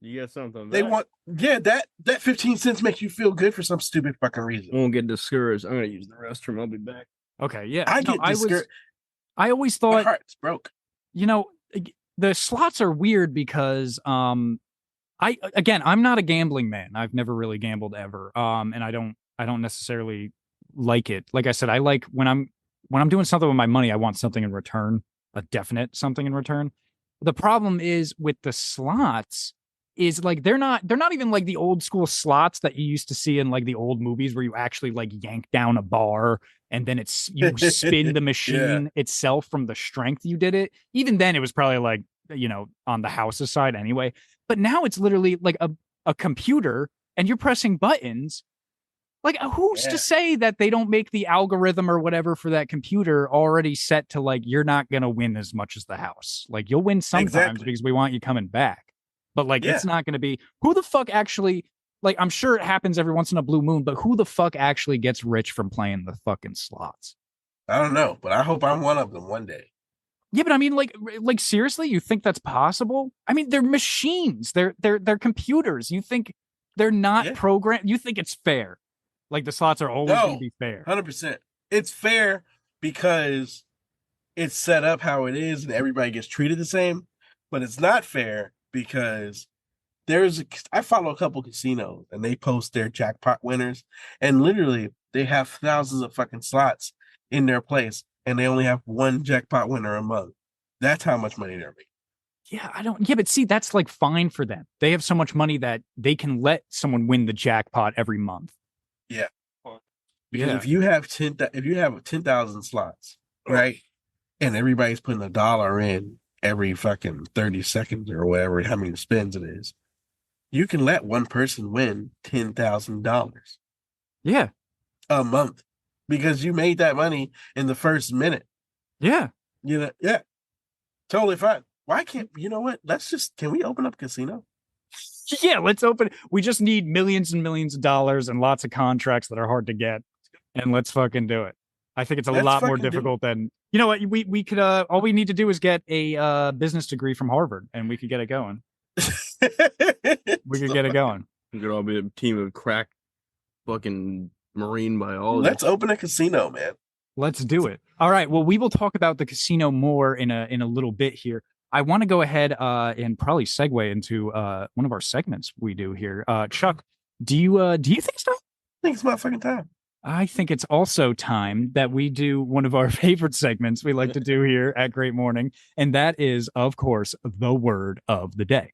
You get something. They want, that 15 cents makes you feel good for some stupid fucking reason. I won't get discouraged. I'm going to use the restroom. I'll be back. Okay. Yeah. I get discouraged. I always thought my heart's broke. The slots are weird because I'm not a gambling man. I've never really gambled ever. And I don't necessarily like it. Like I said, I like when I'm doing something with my money, I want something in return, a definite something in return. The problem is with the slots is like they're not even like the old school slots that you used to see in like the old movies where you actually like yank down a bar and then you spin the machine itself from the strength you did it. Even then it was probably like, on the house's side anyway. But now it's literally like a computer and you're pressing buttons. Like who's to say that they don't make the algorithm or whatever for that computer already set to like, you're not going to win as much as the house. Like you'll win sometimes because we want you coming back. But like, it's not going to be who the fuck actually, like, I'm sure it happens every once in a blue moon, but who the fuck actually gets rich from playing the fucking slots? I don't know, but I hope I'm one of them one day. Yeah, but I mean, like seriously, you think that's possible? I mean, they're machines. They're computers. You think they're not programmed? You think it's fair? Like the slots are always going to be fair. 100%. It's fair because it's set up how it is and everybody gets treated the same, but it's not fair because I follow a couple casinos and they post their jackpot winners and literally they have thousands of fucking slots in their place and they only have one jackpot winner a month. That's how much money they're making. Yeah, but see, that's like fine for them. They have so much money that they can let someone win the jackpot every month. Yeah. Because if you have 10,000 slots, right? And everybody's putting $1 in every fucking 30 seconds or whatever, how many spins it is, you can let one person win $10,000. Yeah. A month. because you made that money in the first minute. Yeah. Yeah, totally fine. Why can't you know what? Can we open up a casino? Yeah, let's open. We just need millions and millions of dollars and lots of contracts that are hard to get, and let's fucking do it. I think it's a lot more difficult than you know what we could. All we need to do is get a business degree from Harvard, and we could get it going. We could get it going. We could all be a team of crack fucking marine biology. Let's open a casino, man. Let's do it. All right. Well, we will talk about the casino more in a little bit here. I want to go ahead and probably segue into one of our segments we do here. Chuck, do you think so? I think it's my fucking time. I think it's also time that we do one of our favorite segments we like to do here at Great Morning, and that is, of course, the word of the day.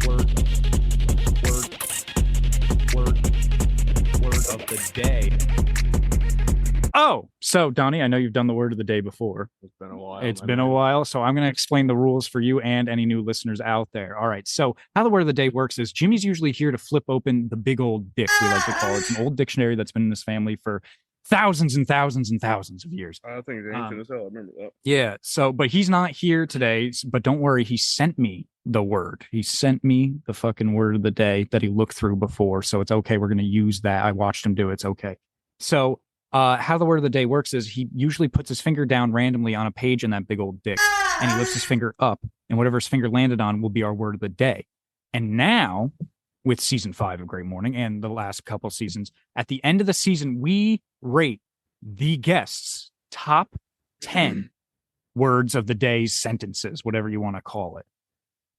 Word of the day. Oh, so Donnie, I know you've done the word of the day before. It's been a while. It's been a while, so I'm going to explain the rules for you and any new listeners out there. All right, so how the word of the day works is Jimmy's usually here to flip open the big old dick, we like to call it. It's an old dictionary that's been in this family for thousands and thousands and thousands of years. I think it's ancient as hell. I remember that. Yeah, so, but he's not here today, but don't worry, he sent me the word. He sent me the fucking word of the day that he looked through before, so it's okay. We're going to use that. I watched him do it. It's okay. So, how the word of the day works is he usually puts his finger down randomly on a page in that big old dick, and he lifts his finger up, and whatever his finger landed on will be our word of the day. And now, with season 5 of Great Morning and the last couple seasons, at the end of the season, we rate the guests' top 10 words of the day's sentences, whatever you want to call it.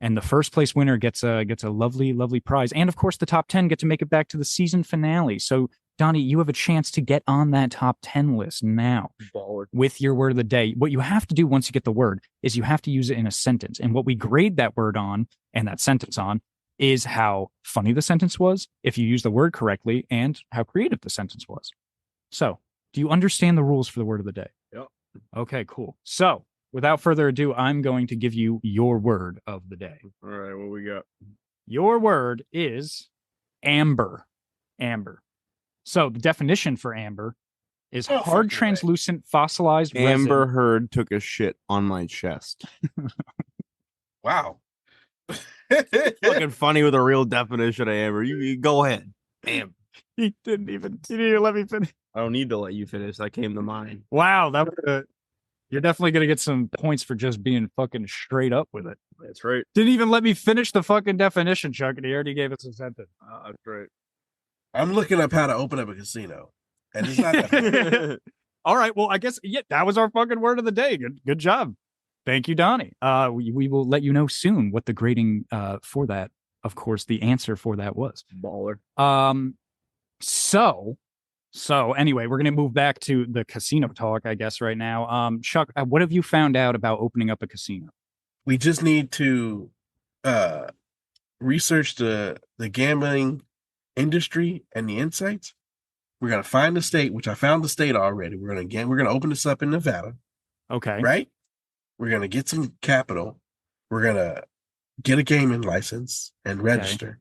And the first place winner gets a lovely, lovely prize. And of course, the top 10 get to make it back to the season finale. So Donnie, you have a chance to get on that top 10 list now. Baller. With your word of the day. What you have to do once you get the word is you have to use it in a sentence. And what we grade that word on and that sentence on is how funny the sentence was, if you use the word correctly, and how creative the sentence was. So, do you understand the rules for the word of the day? Yep. Okay, cool. So, without further ado, I'm going to give you your word of the day. All right, what we got? Your word is amber. Amber. So the definition for amber is hard, translucent, fossilized resin. Amber Heard took a shit on my chest. Wow. Fucking funny with a real definition of amber. You go ahead. Damn. He didn't even let me finish. I don't need to let you finish. That came to mind. Wow, that was you're definitely gonna get some points for just being fucking straight up with it. That's right. Didn't even let me finish the fucking definition, Chuck, and he already gave us a sentence. That's right. I'm looking up how to open up a casino, and it's not that hard. All right, well, I guess that was our fucking word of the day. Good job. Thank you, Donnie. We will let you know soon what the grading for that, of course, the answer for that was. Baller. So anyway, we're gonna move back to the casino talk, I guess, right now. Chuck, what have you found out about opening up a casino? We just need to research the gambling industry and the insights. We're gonna find the state, which I found the state already. We're gonna open this up in Nevada. Okay. Right? We're gonna get some capital. We're gonna get a gaming license and register.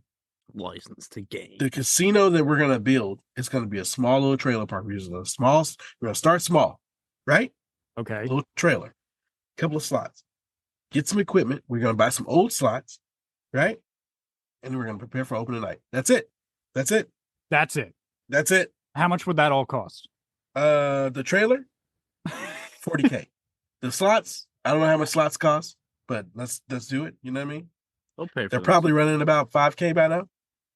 License to game. The casino that we're gonna build is gonna be a small little trailer park. We're gonna start small, right? Okay. A little trailer, couple of slots. Get some equipment. We're gonna buy some old slots, right? And we're gonna prepare for opening night. That's it. How much would that all cost? The trailer, $40K. The slots, I don't know how much slots cost, but let's do it. You know what I mean? They'll pay for They're probably running about $5K by now.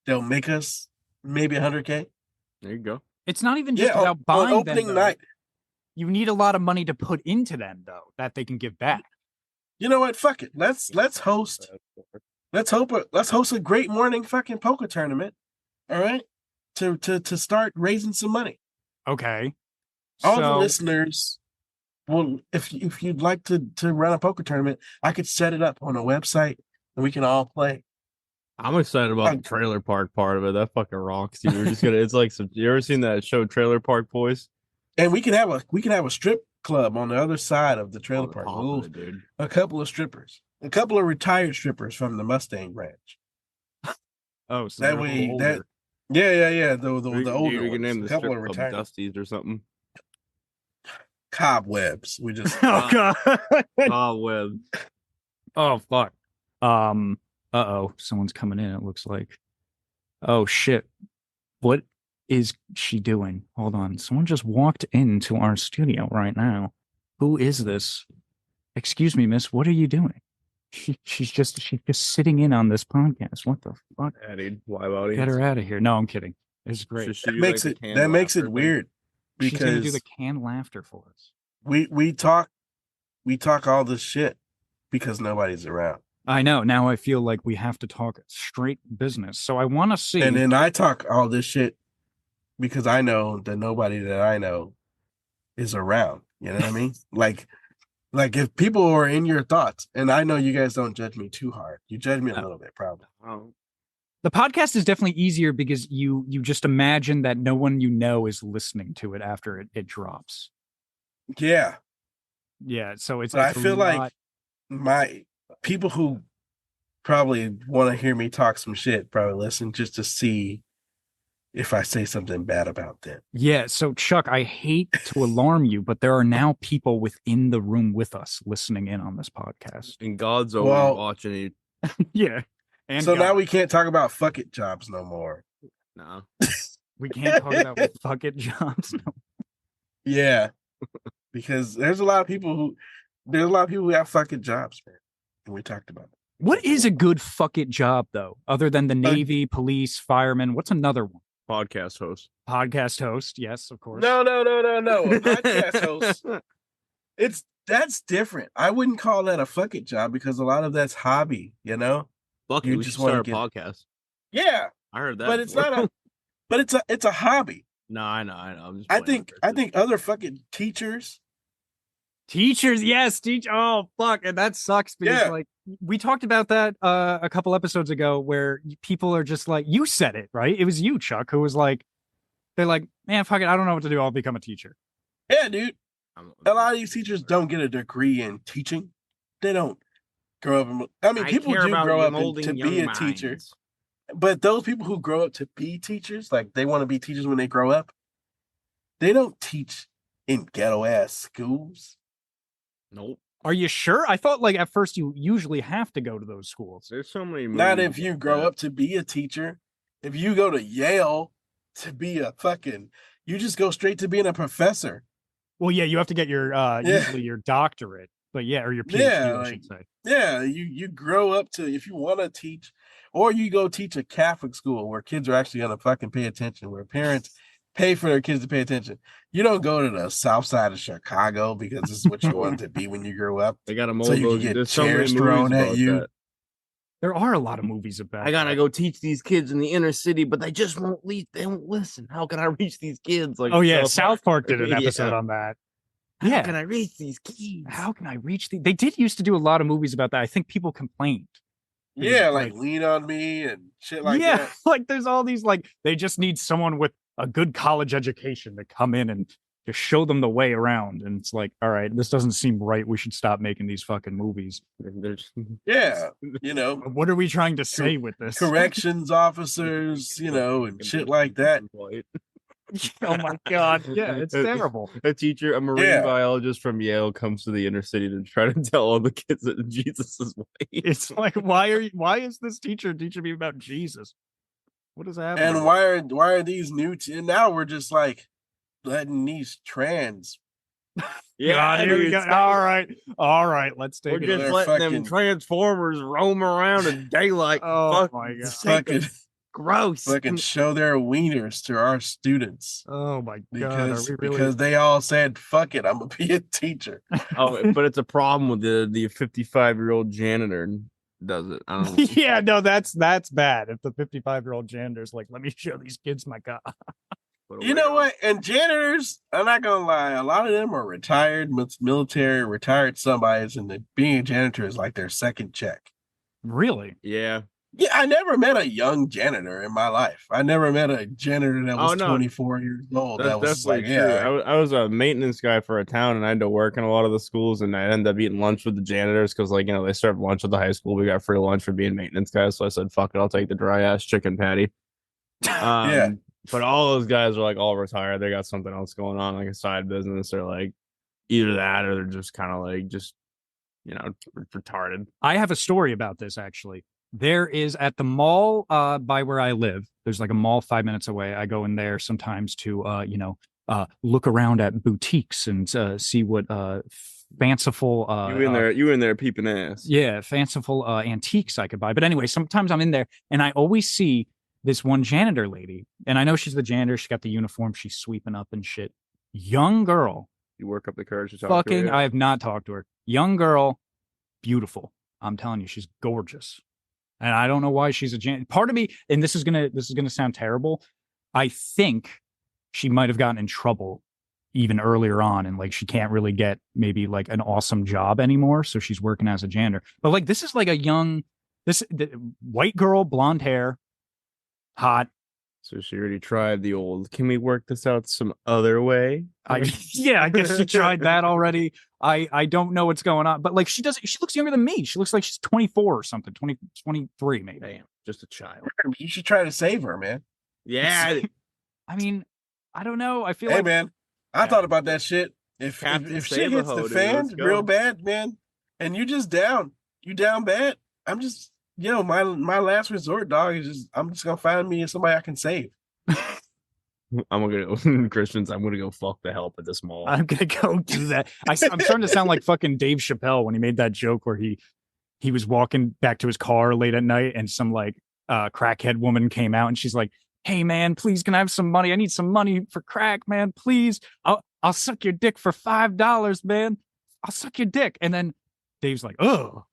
They'll make us maybe $100K. There you go. It's not even just about buying on opening them, night. You need a lot of money to put into them, though, that they can give back. You know what? Fuck it. Let's host a Great Morning fucking poker tournament. All right, to start raising some money. Okay. All the listeners. Well, if you'd like to run a poker tournament, I could set it up on a website and we can all play. I'm excited about the trailer park part of it. That fucking rocks, dude. We're just gonna. It's like you ever seen that show Trailer Park Boys? And we can have a strip club on the other side of the trailer park. A couple of strippers, a couple of retired strippers from the Mustang Ranch. Oh, so that way, yeah. The older you can ones. name A the couple strip of club retired Dusties or something. cobwebs. We just Oh god. Cobweb. Oh fuck. Uh-oh. Someone's coming in, it looks like. Oh shit. What is she doing? Hold on. Someone just walked into our studio right now. Who is this? Excuse me, miss. What are you doing? She's just sitting in on this podcast. What the fuck? Addie, why about Get her out of here. No, I'm kidding. It's great. that makes it weird She's gonna do because the canned laughter for us. we talk all this shit because nobody's around. I know. Now I feel like we have to talk straight business. So I want to see. And then I talk all this shit because I know that nobody that I know is around. You know what I mean? Like if people are in your thoughts, and I know you guys don't judge me too hard. You judge me a little bit, probably. The podcast is definitely easier because you just imagine that no one you know is listening to it after it drops. Yeah. Yeah. So it's. But I feel like my people who probably want to hear me talk some shit probably listen just to see if I say something bad about them. Yeah. So Chuck, I hate to alarm you, but there are now people within the room with us listening in on this podcast. And God's over watching it. Yeah. And so now we can't talk about fuck it jobs no more. No. We can't talk about fuck it jobs. No. Yeah. Because there's a lot of people who have fucking jobs, man. And we talked about it. What is a good fuck it job though? Other than the Navy, police, firemen, what's another one? Podcast host. Podcast host, yes, of course. No. A podcast host. That's different. I wouldn't call that a fuck it job because a lot of that's hobby, you know? Fuck it, we should start a podcast. Yeah. I heard that. But it's not it's a hobby. No, I know. I'm just I think other fucking teachers, yes, oh fuck, and that sucks because like we talked about that a couple episodes ago where people are just like, you said it, right? It was you, Chuck, who was like, they're like, man, fuck it, I don't know what to do, I'll become a teacher. Yeah, dude. A lot of these teachers don't get a degree in teaching. They don't grow up people do grow up to be a teacher. But those people who grow up to be teachers, like they want to be teachers when they grow up, they don't teach in ghetto ass schools. Nope. Are you sure? I thought like at first you usually have to go to those schools. There's so many. Not if you grow up to be a teacher. If you go to Yale to be you just go straight to being a professor. Well, yeah, you have to get your usually your doctorate, but or your PhD, I should say. Yeah, you grow up to, if you want to teach, or you go teach a Catholic school where kids are actually gonna fucking pay attention, where parents pay for their kids to pay attention. You don't go to the south side of Chicago because this is what you want to be when you grow up. They got a so you can get chairs thrown at you. That. There are a lot of movies about I gotta go teach these kids in the inner city, but they just won't leave. They won't listen. How can I reach these kids? Like, oh yeah, South Park did an episode on that. How can I reach these kids? How can I reach these? They did used to do a lot of movies about that. I think people complained. Yeah, like Lean on Me and shit like that. Yeah, like there's all these like they just need someone with a good college education to come in and just show them the way around. And it's like, all right, this doesn't seem right. We should stop making these fucking movies. Yeah, you know. What are we trying to say with this? Corrections officers, you know, and shit like that. Oh my god, yeah, it's terrible. A teacher, a marine biologist from Yale comes to the inner city to try to tell all the kids that Jesus is white. It's like, why is this teacher teaching me about Jesus? What is happening? And why are these new and now we're just like letting these trans all right, let's take it. We're just letting them Transformers roam around in daylight. Oh my god, fucking gross. Fucking show their wieners to our students. Oh my god, because they all said, fuck it, I'm gonna be a teacher. Oh, but it's a problem with the 55-year-old janitor does it. I don't know. Yeah, no, that's bad. If the 55-year-old janitor's like, let me show these kids my car. You know what? And janitors, I'm not gonna lie, a lot of them are retired military, retired somebody's, and being a janitor is like their second check. Really? Yeah. Yeah, I never met a young janitor in my life. I never met a janitor that was 24 years old. That was like, true. I was a maintenance guy for a town, and I had to work in a lot of the schools, and I ended up eating lunch with the janitors because, like, you know, they served lunch at the high school. We got free lunch for being maintenance guys, so I said, "Fuck it, I'll take the dry ass chicken patty." Yeah, but all those guys are like all retired. They got something else going on, like a side business or like Either that or they're just kind of like retarded. I have a story about this actually. There is at the mall by where I live. There's like a mall 5 minutes away. I go in there sometimes to look around at boutiques and see what fanciful You in there peeping ass. yeah, fanciful antiques I could buy. But anyway, sometimes I'm in there and I always see this one janitor lady, and I know she's the janitor. She got the uniform. She's sweeping up and shit. Young girl. You work up the courage to talk to her yet? I have not talked to her. Young girl, beautiful. I'm telling you, she's gorgeous. And I don't know why she's a janitor. Part of me, and this is gonna sound terrible. I think she might have gotten in trouble even earlier on, and like she can't really get maybe like an awesome job anymore. So she's working as a janitor. But like this is like a young, white girl, blonde hair, hot. So she already tried the old, can we work this out some other way? I guess she tried that already. I don't know what's going on, but like she looks younger than me. She looks like she's 24 or something, 23 maybe. Damn, just a child. You should try to save her, man. Yeah. I mean, I don't know. I feel Hey, like, man, I thought about that shit. If shit hits the fan real bad, man, and you down bad, I'm just, my last resort, dog, is just, I'm just gonna find me somebody I can save. I'm gonna go Christians. I'm gonna go fuck the help at this mall. I'm gonna go do that. I'm starting to sound like fucking Dave Chappelle when he made that joke where he was walking back to his car late at night and some like crackhead woman came out and she's like, "Hey man, please can I have some money? I need some money for crack, man. Please, I'll suck your dick for $5, man. I'll suck your dick." And then Dave's like, "Oh,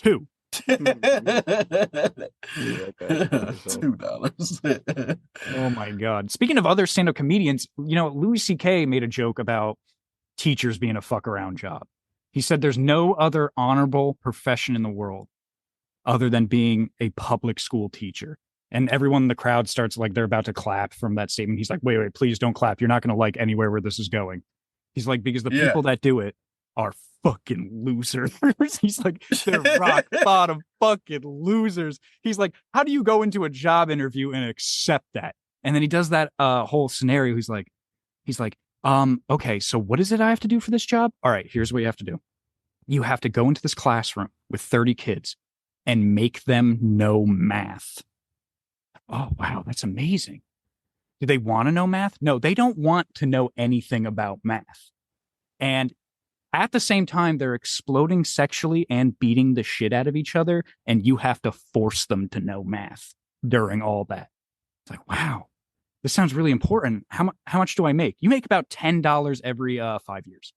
$2." $2. Oh my god. Speaking of other stand-up comedians, Louis C.K. made a joke about teachers being a fuck around job. He said there's no other honorable profession in the world other than being a public school teacher. And everyone in the crowd starts like they're about to clap from that statement. He's like, wait, please don't clap. You're not going to like anywhere where this is going. He's like, because the people that do it are fucking losers. He's like, they're rock bottom fucking losers. He's like, how do you go into a job interview and accept that? And then he does that whole scenario. He's like, okay, so what is it I have to do for this job? All right, here's what you have to do. You have to go into this classroom with 30 kids and make them know math. Oh, wow, that's amazing. Do they want to know math? No, they don't want to know anything about math. And at the same time, they're exploding sexually and beating the shit out of each other, and you have to force them to know math during all that. It's like, wow, this sounds really important. How much do I make? You make about $10 every 5 years.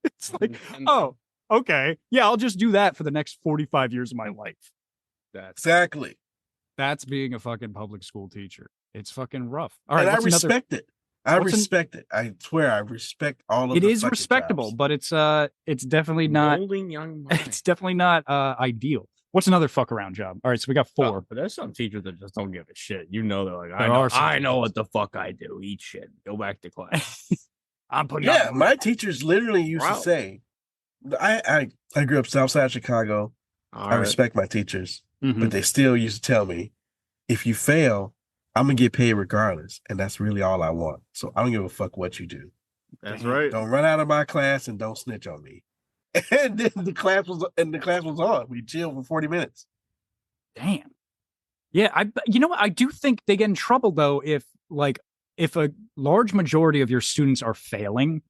It's like, oh, okay. Yeah, I'll just do that for the next 45 years of my life. Exactly. That's being a fucking public school teacher. It's fucking rough. All right, and I respect it. I respect it. I swear, I respect all of it. It is respectable, jobs. But it's definitely not. It's definitely not ideal. What's another fuck around job? All right, so we got 4. Oh, but there's some teachers that just don't give a shit. They're like, I know what the fuck I do. Eat shit. Go back to class. I'm putting. Yeah, my teachers literally used to say, I grew up south side Chicago. I respect my teachers, but they still used to tell me, if you fail, I'm gonna get paid regardless, and that's really all I want. So I don't give a fuck what you do. That's right. Don't run out of my class and don't snitch on me. And then the class was on. We chilled for 40 minutes. Damn. Yeah, I do think they get in trouble though if a large majority of your students are failing,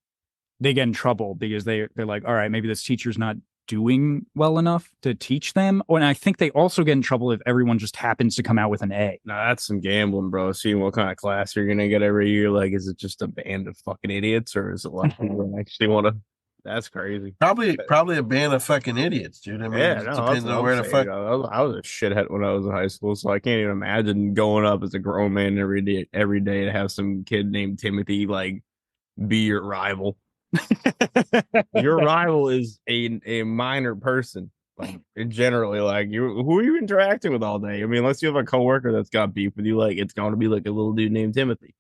they get in trouble because they're like, all right, maybe this teacher's not doing well enough to teach them. And I think they also get in trouble if everyone just happens to come out with an A. Nah, that's some gambling, bro. Seeing what kind of class you're gonna get every year. Like, is it just a band of fucking idiots, or is it like people actually want to? That's crazy. Probably a band of fucking idiots, dude. I mean, depends on where the fuck. I was a shithead when I was in high school, so I can't even imagine going up as a grown man every day to have some kid named Timothy like be your rival. Your rival is a minor person, like generally, like who are you interacting with all day? I mean, unless you have a coworker that's got beef with you, like it's going to be like a little dude named Timothy.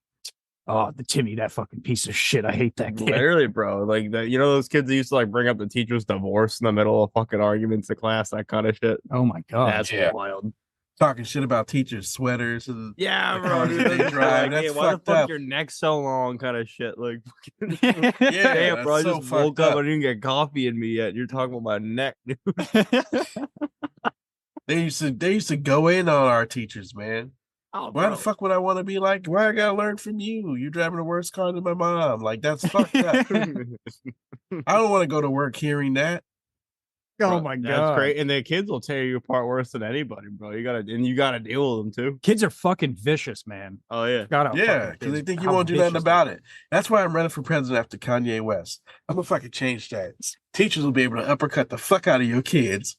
Oh, the Timmy, that fucking piece of shit. I hate that kid. Literally, bro. Like that, those kids that used to like bring up the teacher's divorce in the middle of fucking arguments in class, that kind of shit. Oh my god, that's wild. talking shit about teachers' sweaters and Yeah, the bro. cars Dude, that they that's drive. like, That's why the fucked fuck up. your neck so long? Kind of shit. Like, Yeah, damn, bro. I that's so just woke fucked up. up. I didn't get coffee in me yet. You're talking about my neck, dude. They used to go in on our teachers, man. Oh, Why the fuck would I want to be like? Why I gotta learn from you? You're driving a worse car than my mom. Like that's fucked up. I don't want to go to work hearing that. Oh Bro, my that's god, great. And the kids will tear you apart worse than anybody, bro. You gotta deal with them too. kids are fucking vicious, man. Oh yeah. Yeah, because they think you won't do nothing about it. That's why I'm running for president after Kanye West. I'm gonna fucking change that. Teachers will be able to uppercut the fuck out of your kids.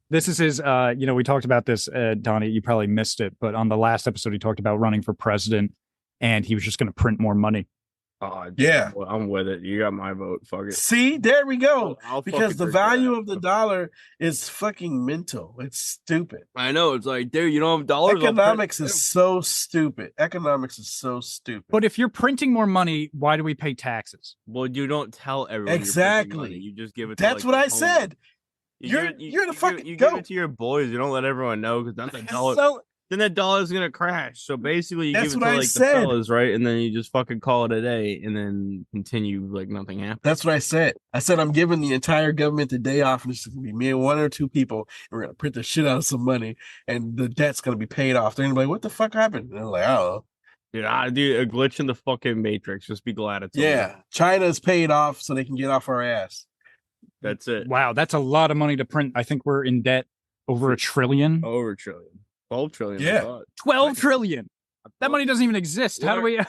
This is his, we talked about this, Donnie, you probably missed it, but on the last episode, he talked about running for president and he was just going to print more money. Oh, Yeah. I'm with it. You got my vote. Fuck it. See, there we go. I'll Because the fucking value drink of the dollar is fucking mental. It's stupid. that. I know. It's like, dude, you don't have dollars. Economics is so stupid. Economics is so stupid. But if you're printing more money, why do we pay taxes? Well, you don't tell everyone. Exactly. You're money. You just give it. To, That's like, what I the homies. said. You You're the fucking You goat. give it to your boys. You don't let everyone know because then the dollar. So Then that dollar's gonna crash. So basically, you That's give it what to I like said. the fellas, right? And then you just fucking call it a day, and then continue like nothing happened. that's what I said. I said I'm giving the entire government the day off, and it's gonna be me and one or two people, and we're gonna print the shit out of some money, and the debt's gonna be paid off. They're gonna be like, "What the fuck happened?" And they're like, "I don't know." Dude, a glitch in the fucking matrix. Just be glad it's Yeah, over. China's paid off, so they can get off our ass. That's it. Wow, that's a lot of money to print. I think we're in debt over $1 trillion. Over a trillion. 12 trillion. I Yeah. thought. 12 trillion. That money doesn't even exist. Yeah. How do we?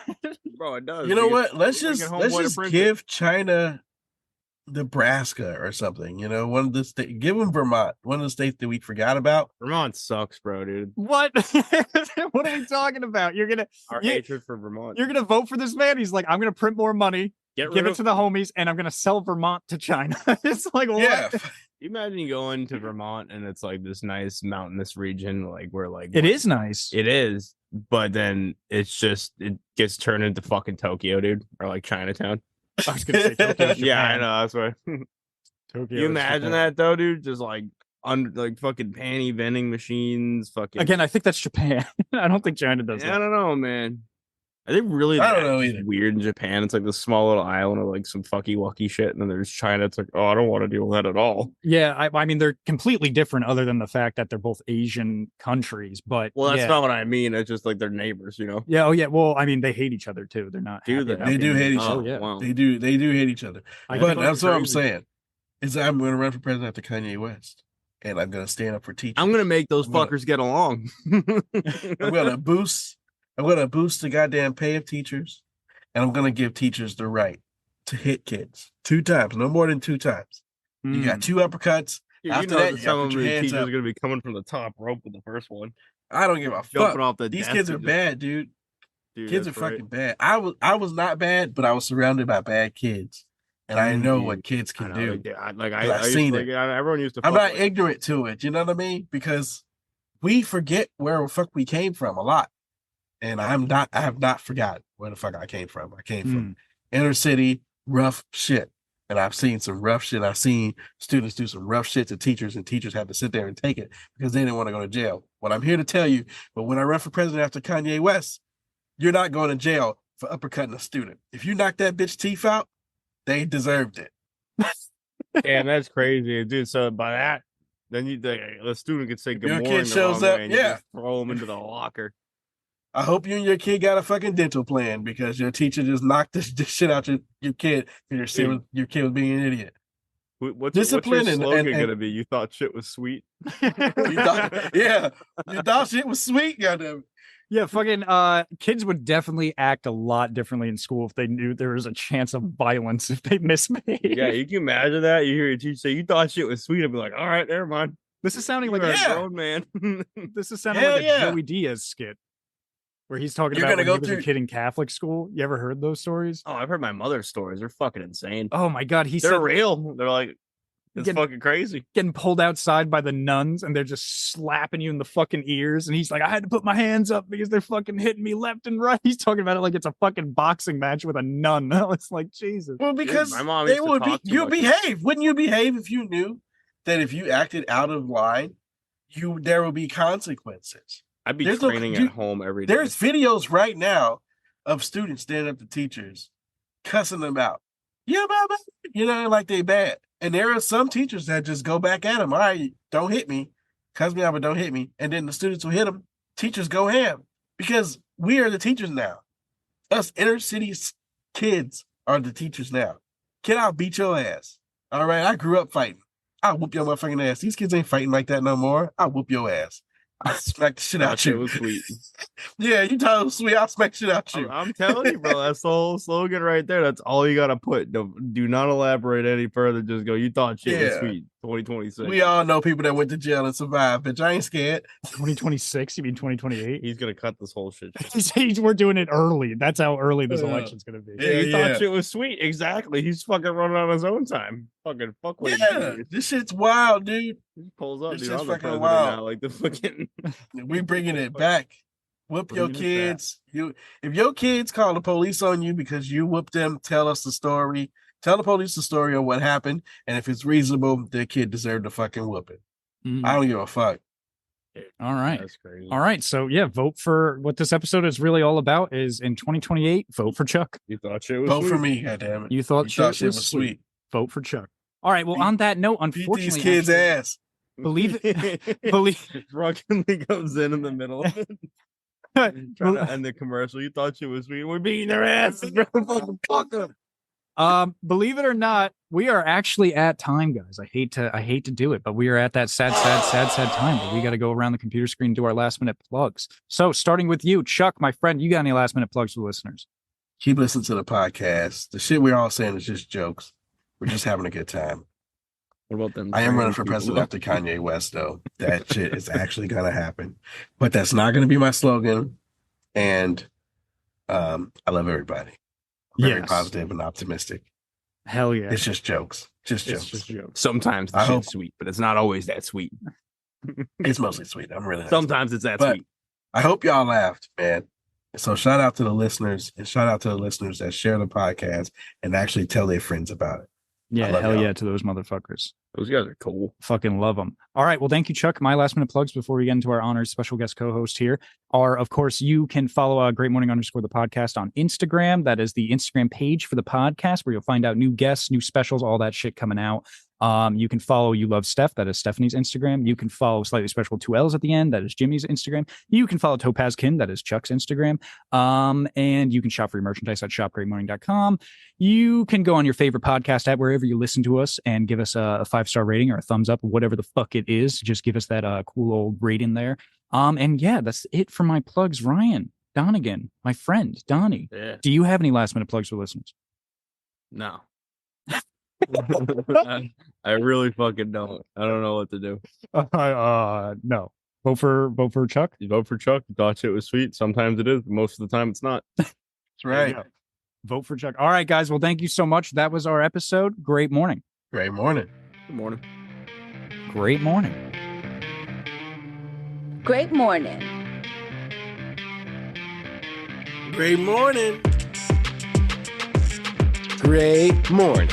Bro, it does. You know We what? get- Let's we get just homeboy to print it. give China Nebraska or something. You know, one of the state. Give them Vermont, one of the states that we forgot about. Vermont sucks, bro, dude. What? What are we talking about? You're gonna Our You- hatred for Vermont. you're gonna vote for this man? He's like, I'm gonna print more money, Get give rid it of. to the homies, and I'm gonna sell Vermont to China. It's like, what? Yeah, You imagine you go into Vermont and it's like this nice mountainous region, like where like It is nice. It is, but then it gets turned into fucking Tokyo, dude, or like Chinatown. I was gonna say Tokyo, Yeah, I Japan. know. That's right. Tokyo You is imagine Japan. that though, dude? Just like like fucking panty vending machines, fucking. Again, I think that's Japan. I don't think China does I that. don't know, man. Are they really I don't that know either. weird in Japan? It's like this small little island of like some fucky wucky shit, and then there's China. It's like, oh, I don't want to deal with that at all. Yeah, I mean they're completely different, other than the fact that they're both Asian countries. But Well, that's yeah. not what I mean. It's just like they're neighbors, you know? Yeah. Oh yeah. Well, I mean they hate each other too. They're not. Do happy they? about They do being- hate each Oh other. yeah. Wow. they do hate each other. I But think that's what I'm crazy. saying. Is I'm going to run for president after Kanye West, and I'm going to stand up for teachers. I'm gonna make those I'm gonna- fuckers get along. I'm gonna boost the goddamn pay of teachers, and I'm gonna give teachers the right to hit kids 2 times, no more than 2 times. You got 2 uppercuts. Dude, After you know that, that you some gotta of put your the hands teachers up. are gonna be coming from the top rope with the first one, I don't give a jumping fuck. off the. These desk kids are and just- bad, dude. Dude, Kids are that's right. fucking bad. I was not bad, but I was surrounded by bad kids, and I know Dude, what kids I can know, do. I I've seen it. Everyone used to. I'm fuck not with- ignorant to it. You know what I mean? Because we forget where the fuck we came from a lot, and I have not forgotten where the fuck I came from. I came from inner city rough shit, and I've seen some rough shit. I've seen students do some rough shit to teachers, and teachers have to sit there and take it because they didn't want to go to jail. What I'm here to tell you, but when I run for president after Kanye West, you're not going to jail for uppercutting a student. If you knock that bitch teeth out, they deserved it. Damn, that's crazy, dude. So by that, then the student could say good your kid morning. the shows wrong up, way and you yeah. just throw him into the locker. I hope you and your kid got a fucking dental plan because your teacher just knocked this shit out your kid because your kid was being an idiot. What's Discipline your and- slogan and- gonna be? You thought shit was sweet. You thought shit was sweet, goddamn. Yeah, fucking kids would definitely act a lot differently in school if they knew there was a chance of violence if they misbehaved. Yeah, you can imagine that. You hear your teacher say, "You thought shit was sweet." I'd be like, "All right, never mind." This is sounding like You're Yeah. a grown man. this is sounding Hell like a yeah. Joey Diaz skit where he's talking You're about gonna when he go was a through- kid in Catholic school. You ever heard those stories? Oh, I've heard my mother's stories. They're fucking insane. Oh my god, he They're said real. They're like, it's Getting- fucking crazy. getting pulled outside by the nuns and they're just slapping you in the fucking ears. And he's like, I had to put my hands up because they're fucking hitting me left and right. He's talking about it like it's a fucking boxing match with a nun. It's like, Jesus. Well, because my mom they used to would be talk too you much. behave. Wouldn't you behave if you knew that if you acted out of line, there will be consequences. I'd be There's training at home every day. There's videos right now of students standing up to teachers, cussing them out. Yeah, blah, blah. Like they bad. And there are some teachers that just go back at them. All right, don't hit me. Cuss me out, but don't hit me. And then the students will hit them. Teachers go ham because we are the teachers now. Us inner city kids are the teachers now. Kid, I'll beat your ass. All right, I grew up fighting. I'll whoop your motherfucking ass. These kids ain't fighting like that no more. I'll whoop your ass. I'll smack the shit out you. It was sweet. Yeah, you thought it was sweet. I'll smack shit out you. I'm telling you, bro. That's the whole slogan right there. That's all you gotta put. Do not elaborate any further. Just go. You thought shit was sweet. 2026. We all know people that went to jail and survived, bitch. I ain't scared. 2026? You mean 2028? He's gonna cut this whole shit. We're doing it early. That's how early this election's gonna be. Yeah, you thought shit was sweet. Exactly. He's fucking running on his own time. Fucking fuck. Yeah, this shit's wild, dude. He pulls up. This Dude, shit's I'm the fucking president wild. now. Like the fucking. We bringing it back. Whoop your kids. If your kids call the police on you because you whooped them, tell us the story. Tell the police the story of what happened, and if it's reasonable, their kid deserved a fucking whooping. I don't give a fuck. All right. That's crazy. All right. So yeah, vote for what this episode is really all about is in 2028, vote for Chuck. You thought shit was Vote sweet. for me, goddammit. You thought shit was sweet. Vote for Chuck. All right. Well, on that note, Beat unfortunately, these kids' ass. believe it. Drunkenly comes in the middle of it. Trying to end the commercial. You thought shit was sweet. We're beating their asses, bro. Fuck them. Believe it or not, we are actually at time, guys. I hate to do it, but we are at that sad time where we got to go around the computer screen and do our last minute plugs. So starting with you, Chuck, my friend, you got any last minute plugs for the listeners? Keep listening to the podcast. The shit we're all saying is just jokes. We're just having a good time. What about them? I am running for president after Kanye West, though. That shit is actually gonna happen. But that's not gonna be my slogan. And I love everybody. Very positive and optimistic. Hell yeah. It's just jokes. Just jokes. Sometimes the shit's sweet, but it's not always that sweet. It's mostly sweet. I'm really sometimes it's that sweet. I hope y'all laughed, man. So shout out to the listeners and shout out to the listeners that share the podcast and actually tell their friends about it. Yeah, hell yeah to those motherfuckers. Those guys are cool. Fucking love them. All right. Well, thank you, Chuck. My last minute plugs before we get into our honored special guest co-host here are, of course, you can follow Great Morning _ the podcast on Instagram. That is the Instagram page for the podcast where you'll find out new guests, new specials, all that shit coming out. You can follow You Love Steph. That is Stephanie's Instagram. You can follow Slightly Special 2 L's at the end. That is Jimmy's Instagram. You can follow Topazkin. That is Chuck's Instagram. And you can shop for your merchandise at shopgreatmorning.com. You can go on your favorite podcast app wherever you listen to us and give us a 5-star rating or a thumbs up, whatever the fuck it is. Just give us that cool old rating there. And yeah, that's it for my plugs. Ryan Donegan, my friend, Donnie. Yeah. Do you have any last minute plugs for listeners? No. I really fucking don't. I don't know what to do. No. Vote for Chuck. You vote for Chuck. You thought shit was sweet. Sometimes it is, but most of the time it's not. That's right. Vote for Chuck. All right, guys. Well, thank you so much. That was our episode. Great morning. Great morning. Good morning. Great morning. Great morning. Great morning. Great morning.